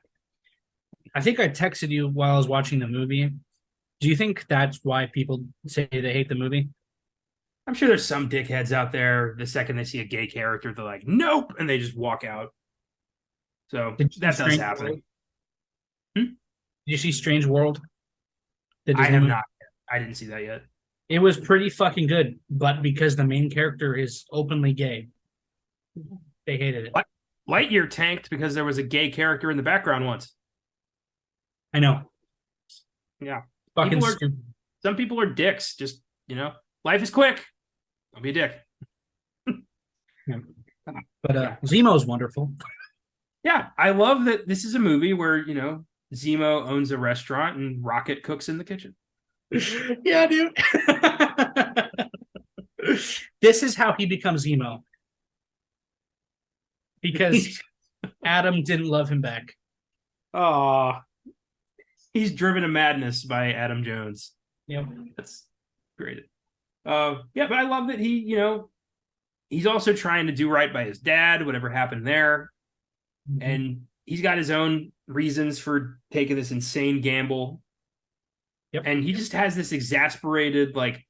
I think I texted you while I was watching the movie. Do you think that's why people say they hate the movie? I'm sure there's some dickheads out there, the second they see a gay character, they're like, nope, and they just walk out. So that does happen. Did you see Strange World? I have not. I didn't see that yet. It was pretty fucking good, but because the main character is openly gay, they hated it. Lightyear tanked because there was a gay character in the background once. I know. Yeah. Fucking stupid. Some people are dicks. Just, life is quick. Don't be a dick. Yeah. But Zemo's wonderful. Yeah. I love that this is a movie where, Zemo owns a restaurant and Rocket cooks in the kitchen. Yeah, dude. This is how he becomes Zemo. Because Adam didn't love him back. Oh, he's driven to madness by Adam Jones. Yep. That's great. But I love that he, he's also trying to do right by his dad, whatever happened there. Mm-hmm. And he's got his own reasons for taking this insane gamble. Yep. And he just has this exasperated, like,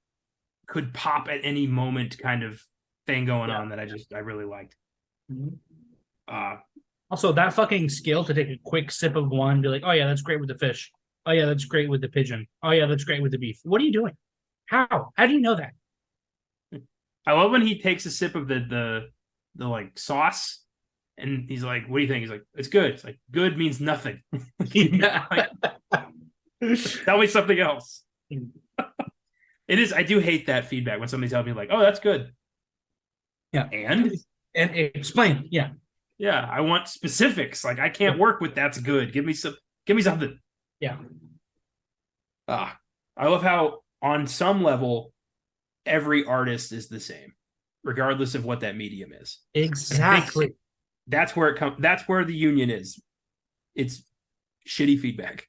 could pop at any moment kind of thing going on that I really liked. Mm-hmm. Also, that fucking skill to take a quick sip of one and be like, oh yeah, that's great with the fish. Oh yeah, that's great with the pigeon. Oh yeah, that's great with the beef. What are you doing? How do you know that? I love when he takes a sip of the like sauce and he's like, what do you think? He's like, it's good. It's like, good means nothing. Like, tell me something else. It is. I do hate that feedback when somebody tells me like, oh, that's good. Yeah. And explain. Yeah. Yeah, I want specifics. Like I can't work with that's good. Give me something. Yeah. I love how on some level every artist is the same, regardless of what that medium is. Exactly. That's where it comes. That's where the union is. It's shitty feedback.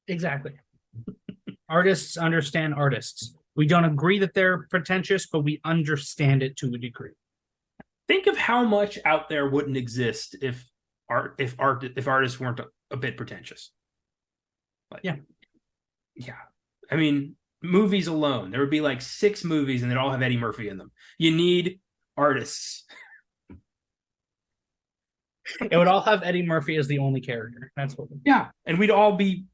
Exactly. Artists understand artists. We don't agree that they're pretentious, but we understand it to a degree. Think of how much out there wouldn't exist if artists weren't a bit pretentious. Yeah. I mean, movies alone, there would be like 6 movies and they'd all have Eddie Murphy in them. You need artists. It would all have Eddie Murphy as the only character. That's what. Yeah, and we'd all be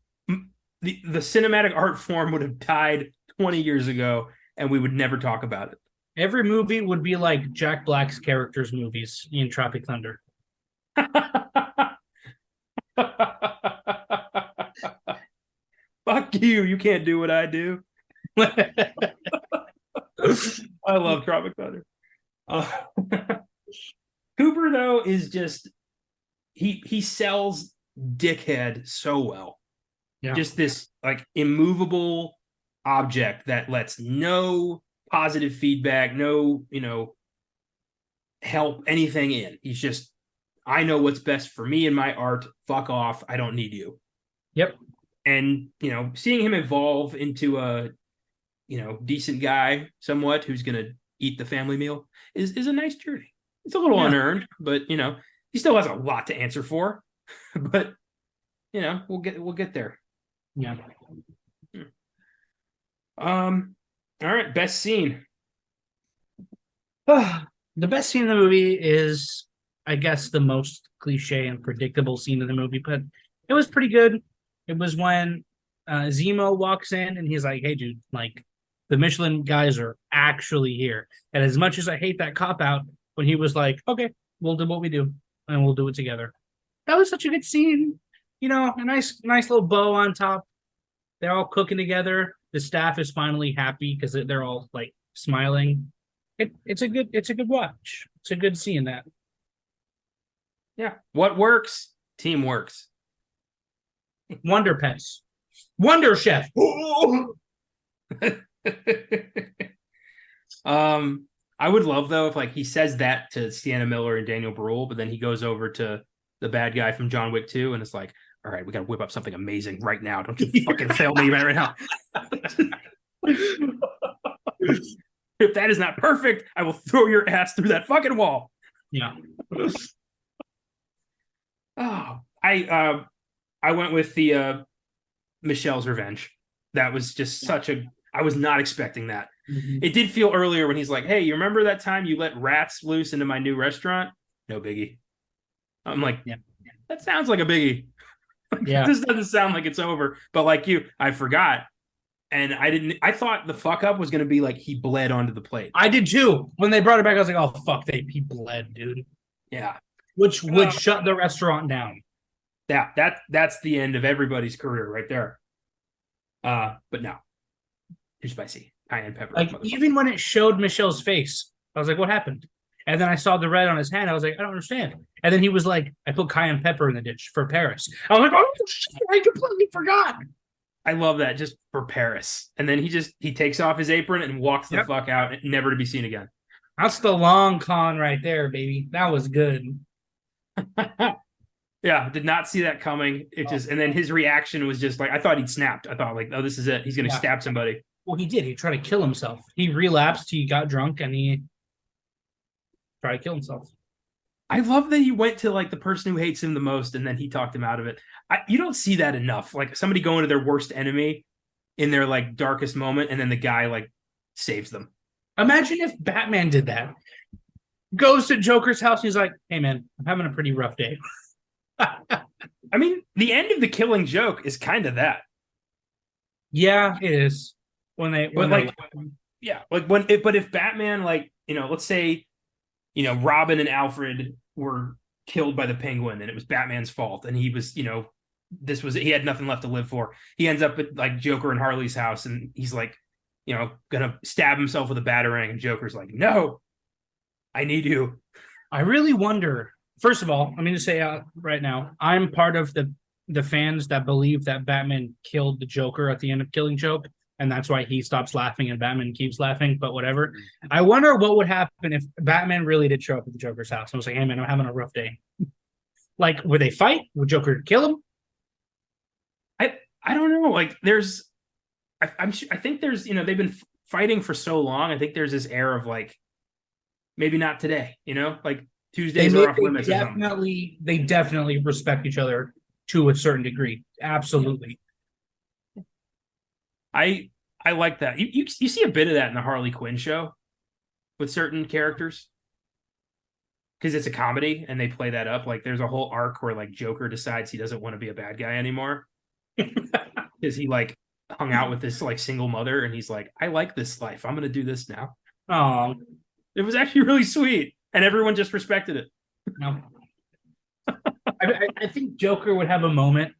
the cinematic art form would have died 20 years ago, and we would never talk about it. Every movie would be like Jack Black's characters' movies in Tropic Thunder. Fuck you! You can't do what I do. I love Tropic Thunder. Cooper though is just he sells dickhead so well. Yeah. Just this like immovable object that lets no positive feedback, no, help anything in. He's just, I know what's best for me and my art. Fuck off. I don't need you. Yep. And, seeing him evolve into a, decent guy somewhat who's going to eat the family meal is a nice journey. It's a little unearned, but, he still has a lot to answer for. But, we'll get there. Yeah. All right, best scene. The best scene in the movie is, I guess, the most cliche and predictable scene of the movie, but it was pretty good. It was when Zemo walks in and he's like, "Hey, dude, like the Michelin guys are actually here." And as much as I hate that cop out, when he was like, "Okay, we'll do what we do and we'll do it together," that was such a good scene. A nice little bow on top. They're all cooking together. The staff is finally happy because they're all like smiling. It's a good watch. It's a good seeing that. Yeah. What works? Team works. Wonder Pets. Wonder Chef. I would love though if like he says that to Sienna Miller and Daniel Brühl, but then he goes over to the bad guy from John Wick 2 and it's like, all right, we got to whip up something amazing right now. Don't you fucking fail me right now. If that is not perfect, I will throw your ass through that fucking wall. Yeah. Oh, I went with the Michelle's Revenge. That was just I was not expecting that. Mm-hmm. It did feel earlier when he's like, "Hey, you remember that time you let rats loose into my new restaurant?" No biggie. I'm like, yeah, that sounds like a biggie. Yeah. This doesn't sound like it's over, but like you, I forgot. And I thought the fuck up was going to be like he bled onto the plate. I did too. When they brought it back, I was like, oh, fuck, he bled, dude. Yeah. Which would shut the restaurant down. Yeah, that's the end of everybody's career right there. But no. Too spicy. Cayenne pepper. Like, even when it showed Michelle's face, I was like, what happened? And then I saw the red on his hand. I was like, I don't understand. And then he was like, I put cayenne pepper in the dish for Paris. I was like, oh, shit, I completely forgot. I love that, just for Paris. And then he takes off his apron and walks the fuck out, never to be seen again. That's the long con right there, baby. That was good. Yeah, did not see that coming. And then his reaction was just like, I thought he'd snapped. I thought like, oh, this is it. He's going to stab somebody. Well, he did. He tried to kill himself. He relapsed. He got drunk and he tried to kill himself. I love that he went to like the person who hates him the most and then he talked him out of it. You don't see that enough. Like somebody going to their worst enemy in their like darkest moment and then the guy like saves them. Imagine if Batman did that. Goes to Joker's house and he's like, hey man, I'm having a pretty rough day. I mean, the end of The Killing Joke is kind of that. Yeah, it is. But if Batman, like, let's say, Robin and Alfred were killed by the Penguin and it was Batman's fault and he was, he had nothing left to live for. He ends up at like Joker and Harley's house and he's like, gonna stab himself with a batarang and Joker's like, no, I need you. I really wonder. First of all, I'm going to say right now, I'm part of the fans that believe that Batman killed the Joker at the end of Killing Joke, and that's why he stops laughing and Batman keeps laughing. But whatever. I wonder what would happen if Batman really did show up at the Joker's house and was like, "Hey man, I'm having a rough day." Like, would they fight? Would Joker kill him? I don't know. Like, there's, I think there's, they've been fighting for so long. I think there's this air of like, maybe not today. Like Tuesdays are off limits. They definitely respect each other to a certain degree. Absolutely. I like that. You see a bit of that in the Harley Quinn show with certain characters because it's a comedy and they play that up. Like there's a whole arc where like Joker decides he doesn't want to be a bad guy anymore because he like hung out with this like single mother and he's like, I like this life. I'm gonna do this now. Oh, it was actually really sweet and everyone just respected it. No, I think Joker would have a moment.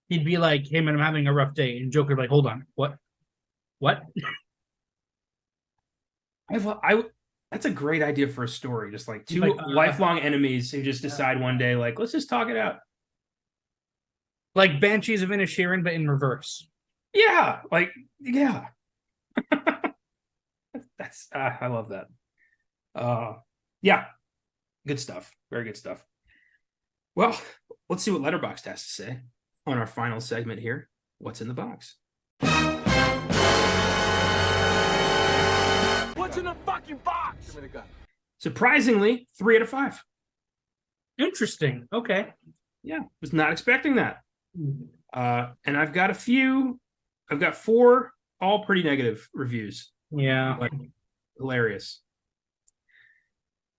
He'd be like, "Hey man, I'm having a rough day," and Joker'd be like, "Hold on, what?" That's a great idea for a story. Just like two lifelong enemies who just decide one day, like, let's just talk it out. Like Banshees of Inisherin, but in reverse. Yeah, that's I love that. Yeah, good stuff. Very good stuff. Well, let's see what Letterboxd has to say on our final segment here. What's in the box? What's in the fucking box? Give me the gun. Surprisingly, 3 out of 5. Interesting. Okay. Yeah, was not expecting that. And I've got 4, all pretty negative reviews. Yeah. Like, hilarious.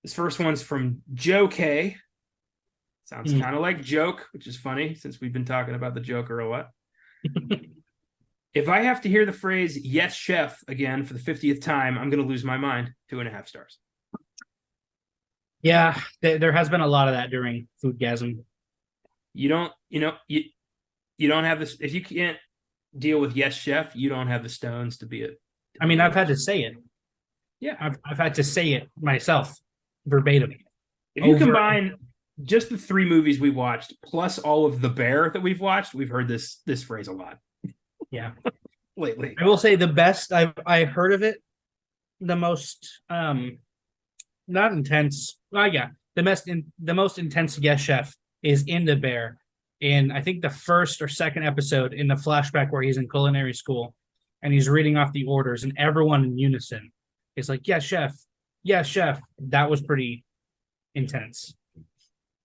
This first one's from Joe K. Sounds kind of like joke, which is funny since we've been talking about the Joker a lot. If I have to hear the phrase "yes, chef" again for the 50th time, I'm going to lose my mind. 2.5 stars. Yeah, there has been a lot of that during Foodgazm. You don't have this. If you can't deal with "yes, chef," you don't have the stones to be it. I mean, I've had to say it. Yeah, I've had to say it myself, verbatim. If you combine just the 3 movies we watched plus all of The Bear that we've watched, we've heard this phrase a lot. Yeah, lately. I will say the best I heard of it, the most not intense. The most intense Yes Chef is in The Bear, in I think the first or second episode in the flashback where he's in culinary school and he's reading off the orders and everyone in unison is like, "Yes, chef. Yes, chef." That was pretty intense.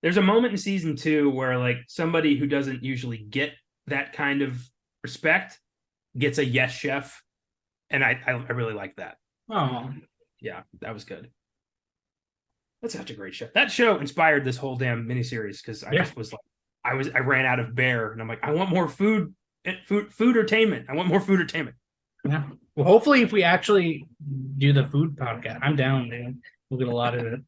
There's a moment in season 2 where like somebody who doesn't usually get that kind of respect gets a yes chef, and I really like that. Oh, yeah, that was good. That's such a great show. That show inspired this whole damn miniseries because I just was like, I ran out of Bear, and I'm like, I want more food entertainment. I want more food entertainment. Yeah. Well, hopefully, if we actually do the food podcast, I'm down, man. We'll get a lot of it.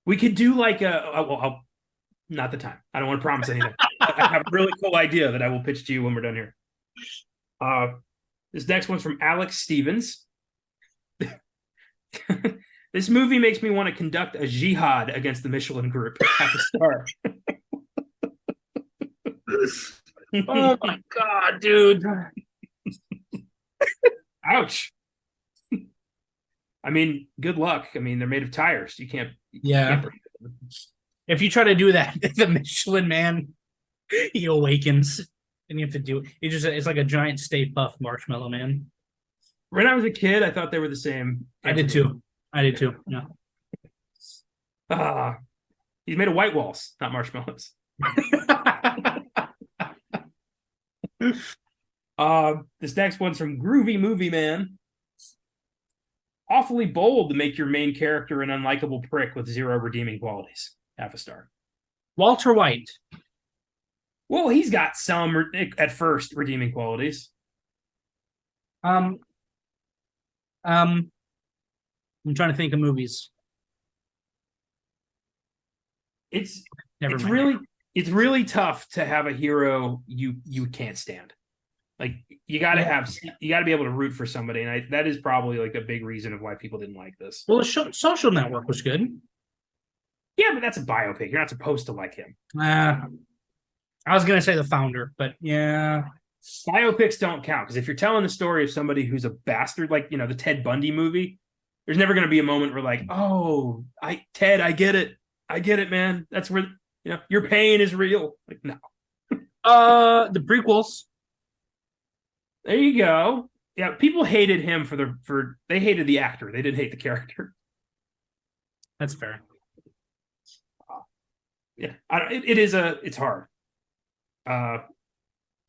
We could do like not the time. I don't want to promise anything. I have a really cool idea that I will pitch to you when we're done here. This next one's from Alex Stevens. This movie makes me want to conduct a jihad against the Michelin Group. Half a star. Oh my god, dude. Ouch. I mean, good luck. I mean, they're made of tires. You can't. Yeah. If you try to do that, the Michelin Man, he awakens, and you have to do it. It's like a giant Stay Puft Marshmallow Man. When I was a kid, I thought they were the same. I did too. Yeah. He's made of white walls, not marshmallows. This next one's from Groovy Movie Man. Awfully bold to make your main character an unlikable prick with 0 redeeming qualities. Half a star. Walter White. Well, he's got some at first redeeming qualities. I'm trying to think of movies. It's really tough to have a hero you can't stand. Like you got to be able to root for somebody, and that is probably like a big reason of why people didn't like this. Well, Social Network was good. Yeah, but that's a biopic. You're not supposed to like him. I was gonna say The Founder, but yeah, biopics don't count because if you're telling the story of somebody who's a bastard, like the Ted Bundy movie, there's never going to be a moment where like, oh, Ted, I get it, man. That's where your pain is real. Like no. The prequels. There you go. Yeah, people hated him they hated the actor. They didn't hate the character. That's fair. Yeah, it's hard.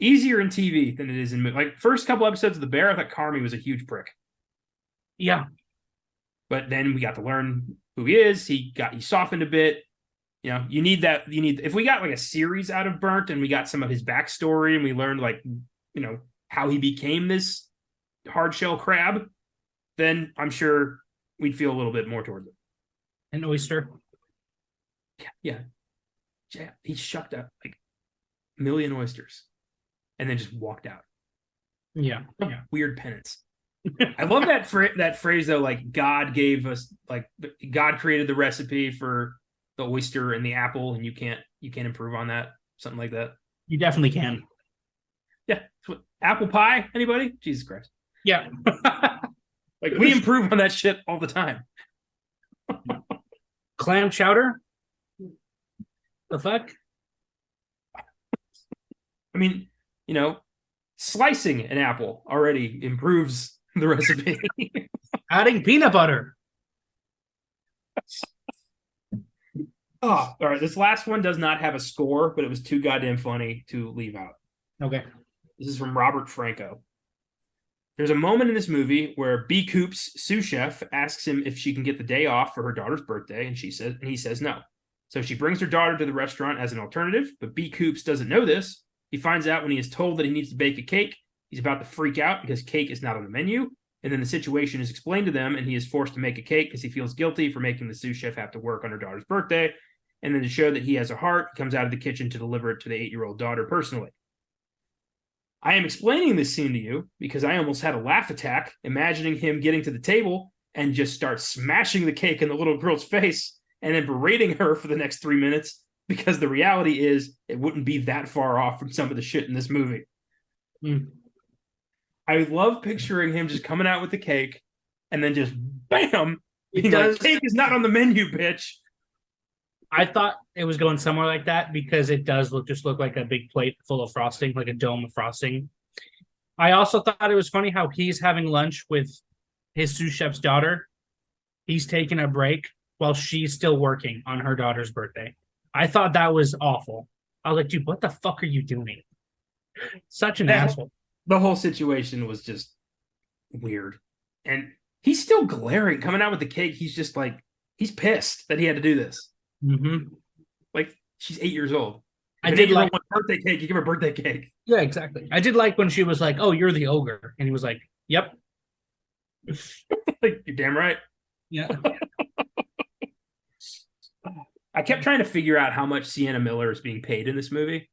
Easier in TV than it is in like first couple episodes of The Bear. I thought Carmy was a huge prick. Yeah, but then we got to learn who he is. He softened a bit. You need that. If we got like a series out of Burnt and we got some of his backstory and we learned like how he became this hard shell crab, then I'm sure we'd feel a little bit more towards it. An oyster. Yeah. He shucked up like a million oysters and then just walked out. Yeah. Weird penance. I love that phrase though. Like God gave us, like God created the recipe for the oyster and the apple, and you can't improve on that. Something like that. You definitely can. Yeah. Apple pie. Anybody? Jesus Christ. Yeah. Like we improve on that shit all the time. Clam chowder. The fuck? I mean, slicing an apple already improves the recipe. Adding peanut butter. Oh, all right. This last one does not have a score, but it was too goddamn funny to leave out. Okay. This is from Robert Franco. There's a moment in this movie where B. Coop's sous chef asks him if she can get the day off for her daughter's birthday, and he says no. So she brings her daughter to the restaurant as an alternative, but B. Coops doesn't know this. He finds out when he is told that he needs to bake a cake. He's about to freak out because cake is not on the menu. And then the situation is explained to them, and he is forced to make a cake because he feels guilty for making the sous chef have to work on her daughter's birthday. And then to show that he has a heart, he comes out of the kitchen to deliver it to the 8-year-old daughter personally. I am explaining this scene to you because I almost had a laugh attack imagining him getting to the table and just start smashing the cake in the little girl's face and then berating her for the next 3 minutes, because the reality is it wouldn't be that far off from some of the shit in this movie. I love picturing him just coming out with the cake and then just bam, being like, cake is not on the menu, bitch. I thought it was going somewhere like that because it does look like a big plate full of frosting, like a dome of frosting. I also thought it was funny how he's having lunch with his sous chef's daughter. He's taking a break while she's still working on her daughter's birthday. I thought that was awful. I was like, dude, what the fuck are you doing? Such an asshole. The whole situation was just weird. And he's still glaring, coming out with the cake. He's just like, he's pissed that he had to do this. Mm-hmm. Like, she's 8 years old. I did like birthday cake. You give her birthday cake. Yeah, exactly. I did like when she was like, "Oh, you're the ogre," and he was like, "Yep." Like, you're damn right. Yeah. I kept trying to figure out how much Sienna Miller is being paid in this movie,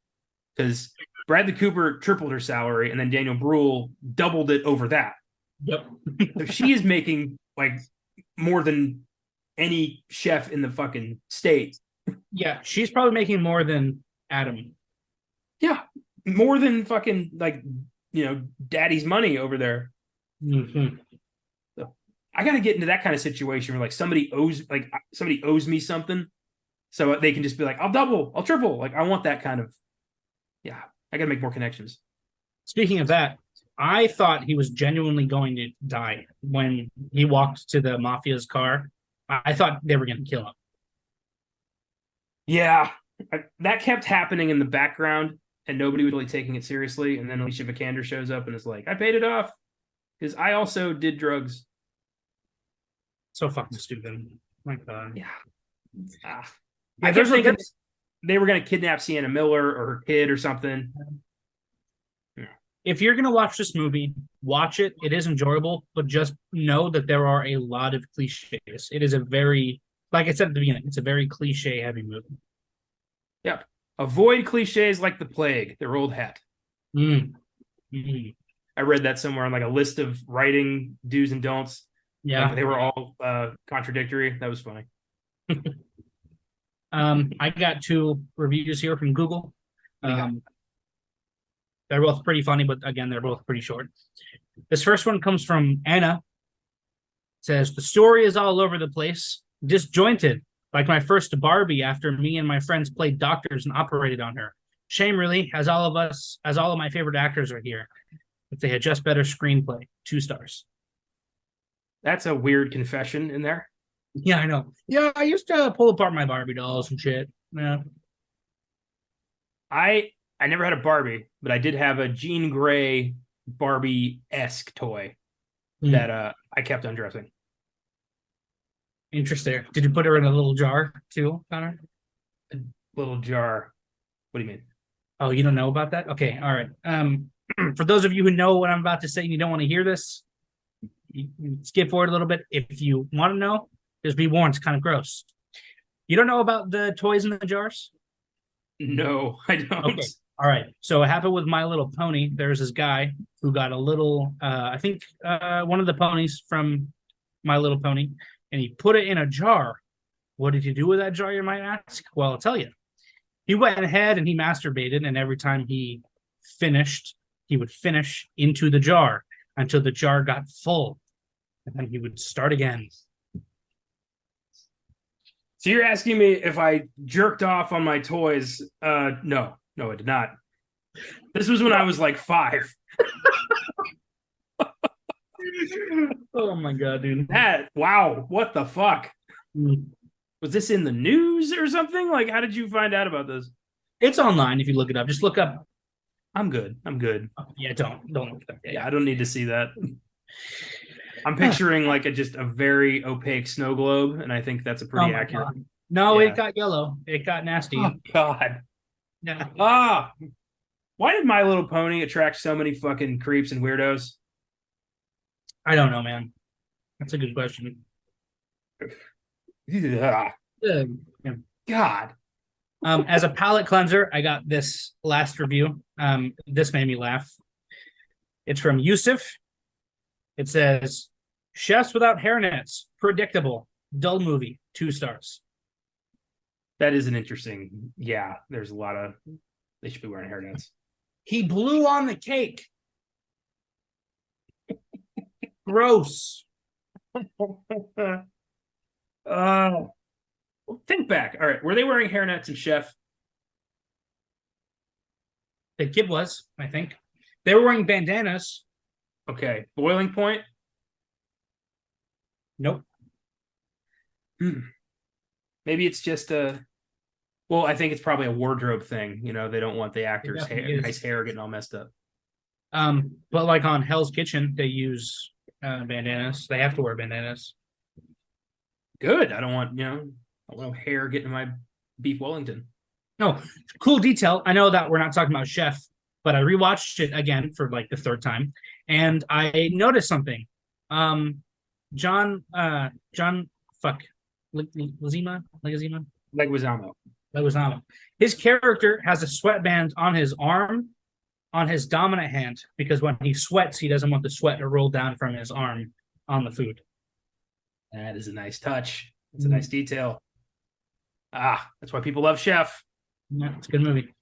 because Bradley Cooper tripled her salary, and then Daniel Brühl doubled it over that. Yep. So she is making like more than any chef in the fucking state. Yeah, she's probably making more than Adam. Yeah, more than fucking like daddy's money over there. Mm-hmm. So I got to get into that kind of situation where like somebody owes me something, so they can just be like, I'll double, I'll triple. Like I want that kind of. Yeah, I got to make more connections. Speaking of that, I thought he was genuinely going to die when he walked to the mafia's car. I thought they were going to kill him. Yeah, that kept happening in the background, and nobody was really taking it seriously. And then Alicia Vikander shows up and is like, I paid it off because I also did drugs. So fucking stupid. My God. Yeah. I kept thinking they were going to kidnap Sienna Miller or her kid or something. If you're going to watch this movie, watch it. It is enjoyable, but just know that there are a lot of cliches. It is a very, like I said at the beginning, it's a very cliche-heavy movie. Yep. Avoid cliches like the plague, their old hat. Mhm. I read that somewhere on like a list of writing do's and don'ts. Yeah. Like they were all contradictory. That was funny. I got 2 reviews here from Google. What do you got? They're both pretty funny, but again, they're both pretty short. This first one comes from Anna. It says, the story is all over the place, disjointed, like my first Barbie after me and my friends played doctors and operated on her. Shame, really, as all of my favorite actors are here. If they had just better screenplay, 2 stars. That's a weird confession in there. Yeah, I know. Yeah, I used to pull apart my Barbie dolls and shit. Yeah. I never had a Barbie, but I did have a Jean Grey Barbie-esque toy that I kept undressing. Interesting. Did you put her in a little jar too, Connor? A little jar. What do you mean? Oh, you don't know about that? Okay, all right. For those of you who know what I'm about to say and you don't want to hear this, you skip forward a little bit. If you want to know, just be warned, it's kind of gross. You don't know about the toys in the jars? No, I don't. Okay. All right. So it happened with My Little Pony. There's this guy who got a little, I think one of the ponies from My Little Pony, and he put it in a jar. What did he do with that jar, you might ask? Well, I'll tell you. He went ahead and he masturbated, and every time he finished, he would finish into the jar until the jar got full, and then he would start again. So you're asking me if I jerked off on my toys? No, I did not. This was when I was like 5. Oh my god, dude! Wow, what the fuck? Was this in the news or something? Like, how did you find out about this? It's online if you look it up. Just look up. I'm good. Yeah, don't look it up. Yeah, I don't need to see that. I'm picturing like just a very opaque snow globe, and I think that's a pretty accurate. God. No, Yeah. It got yellow. It got nasty. Oh God. Yeah. Why did My Little Pony attract so many fucking creeps and weirdos? I don't know, man. That's a good question. Yeah. Yeah. God. As a palate cleanser, I got this last review. This made me laugh. It's from Yusuf. It says, Chefs Without Hairnets, predictable, dull movie, 2 stars. That is an interesting. Yeah, there's a lot of. They should be wearing hairnets. He blew on the cake. Gross. Think back. All right, were they wearing hairnets in Chef? The kid was, I think. They were wearing bandanas. Okay, Boiling Point. Nope. Maybe it's just a. Well, I think it's probably a wardrobe thing. You know, they don't want the actors' nice hair getting all messed up. But like on Hell's Kitchen, they use bandanas. They have to wear bandanas. Good. I don't want hair getting in my beef Wellington. No, cool detail. I know that we're not talking about Chef, but I rewatched it again for like the 3rd time, and I noticed something. John, Leguizamo. His character has a sweatband on his arm, on his dominant hand, because when he sweats, he doesn't want the sweat to roll down from his arm on the food. That is a nice touch. It's a nice detail. That's why people love Chef. Yeah, it's a good movie.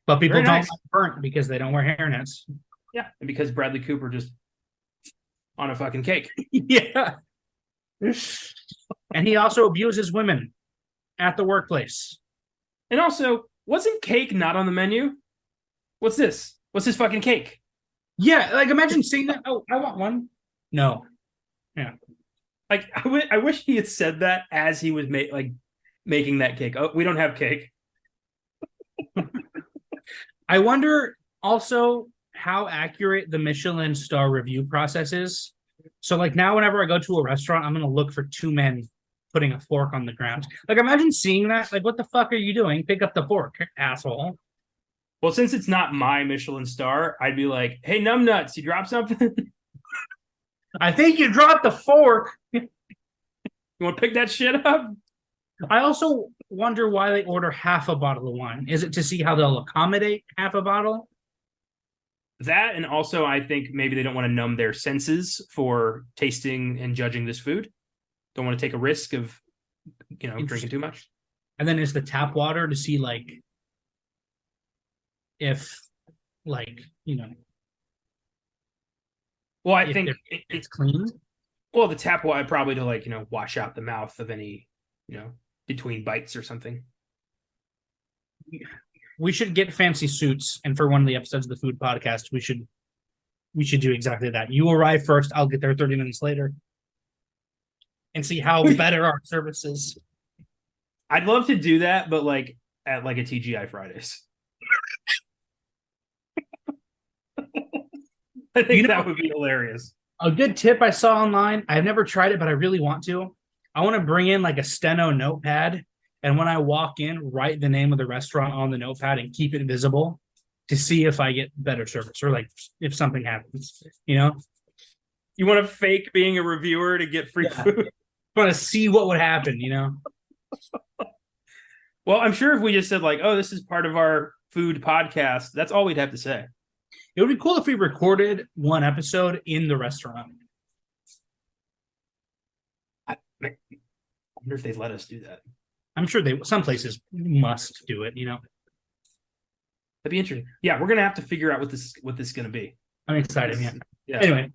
But people Very don't nice. like burnt because they don't wear hairnets. Yeah, and because Bradley Cooper just on a fucking cake. Yeah. And he also abuses women at the workplace. And also, wasn't cake not on the menu? What's this? What's this fucking cake? Yeah, like imagine seeing that. Oh, I want one. No. Yeah. Like I wish he had said that as he was making that cake. Oh, we don't have cake. I wonder also how accurate the Michelin star review process is. So like now whenever I go to a restaurant, I'm going to look for 2 men putting a fork on the ground. Like imagine seeing that. Like what the fuck are you doing? Pick up the fork, asshole. Well, since it's not my Michelin star, I'd be like, hey, numbnuts, you dropped something? I think you dropped the fork. You want to pick that shit up? I also wonder why they order half a bottle of wine. Is it to see how they'll accommodate half a bottle? That, and also I think maybe they don't want to numb their senses for tasting and judging this food. Don't want to take a risk of, drinking too much. And then is the tap water to see like if like, Well, I think it's clean. Well, the tap water probably to like, wash out the mouth of any, between bites or something. We should get fancy suits, and for one of the episodes of the food podcast, we should do exactly that. You arrive first, I'll get there 30 minutes later, and see how better our service is. I'd love to do that, but like at like a TGI Fridays. I think that would be hilarious. A good tip I saw online, I've never tried it, but I really want to. I want to bring in like a steno notepad, and when I walk in, write the name of the restaurant on the notepad and keep it visible to see if I get better service or like if something happens, You want to fake being a reviewer to get free food? I want to see what would happen, Well, I'm sure if we just said like, oh, this is part of our food podcast, that's all we'd have to say. It would be cool if we recorded one episode in the restaurant. I wonder if they'd let us do that. I'm sure some places must do it, That'd be interesting. Yeah, we're gonna have to figure out what this is gonna be. I'm excited. Yeah. Anyway.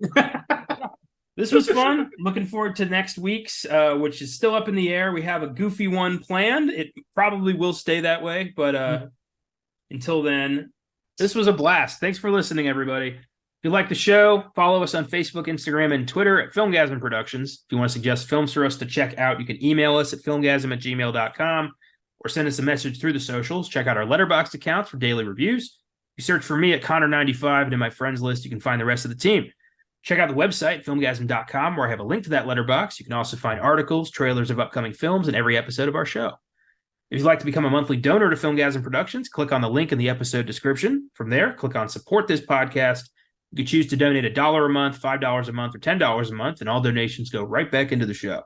This was fun. Looking forward to next week's, which is still up in the air. We have a goofy one planned. It probably will stay that way, but until then, this was a blast. Thanks for listening, everybody. If you like the show, follow us on Facebook, Instagram, and Twitter at Filmgazm Productions. If you want to suggest films for us to check out, you can email us at filmgazm@gmail.com or send us a message through the socials. Check out our Letterboxd accounts for daily reviews. If you search for me at Connor95 and in my friends list, you can find the rest of the team. Check out the website, filmgazm.com, where I have a link to that letterbox. You can also find articles, trailers of upcoming films, and every episode of our show. If you'd like to become a monthly donor to Filmgazm Productions, click on the link in the episode description. From there, click on Support This Podcast. You can choose to donate $1 a month, $5 a month, or $10 a month, and all donations go right back into the show.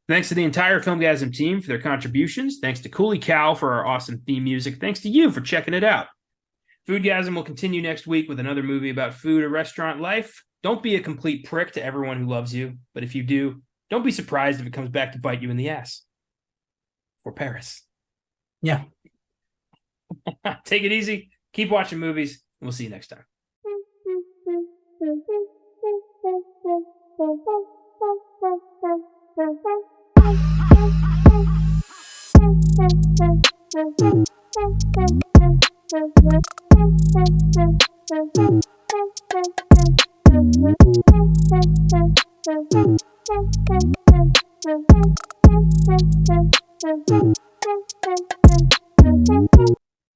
Thanks to the entire Filmgazm team for their contributions. Thanks to Cooley Cow for our awesome theme music. Thanks to you for checking it out. Foodgazm will continue next week with another movie about food or restaurant life. Don't be a complete prick to everyone who loves you, but if you do, don't be surprised if it comes back to bite you in the ass. For Paris. Yeah. Take it easy. Keep watching movies, and we'll see you next time.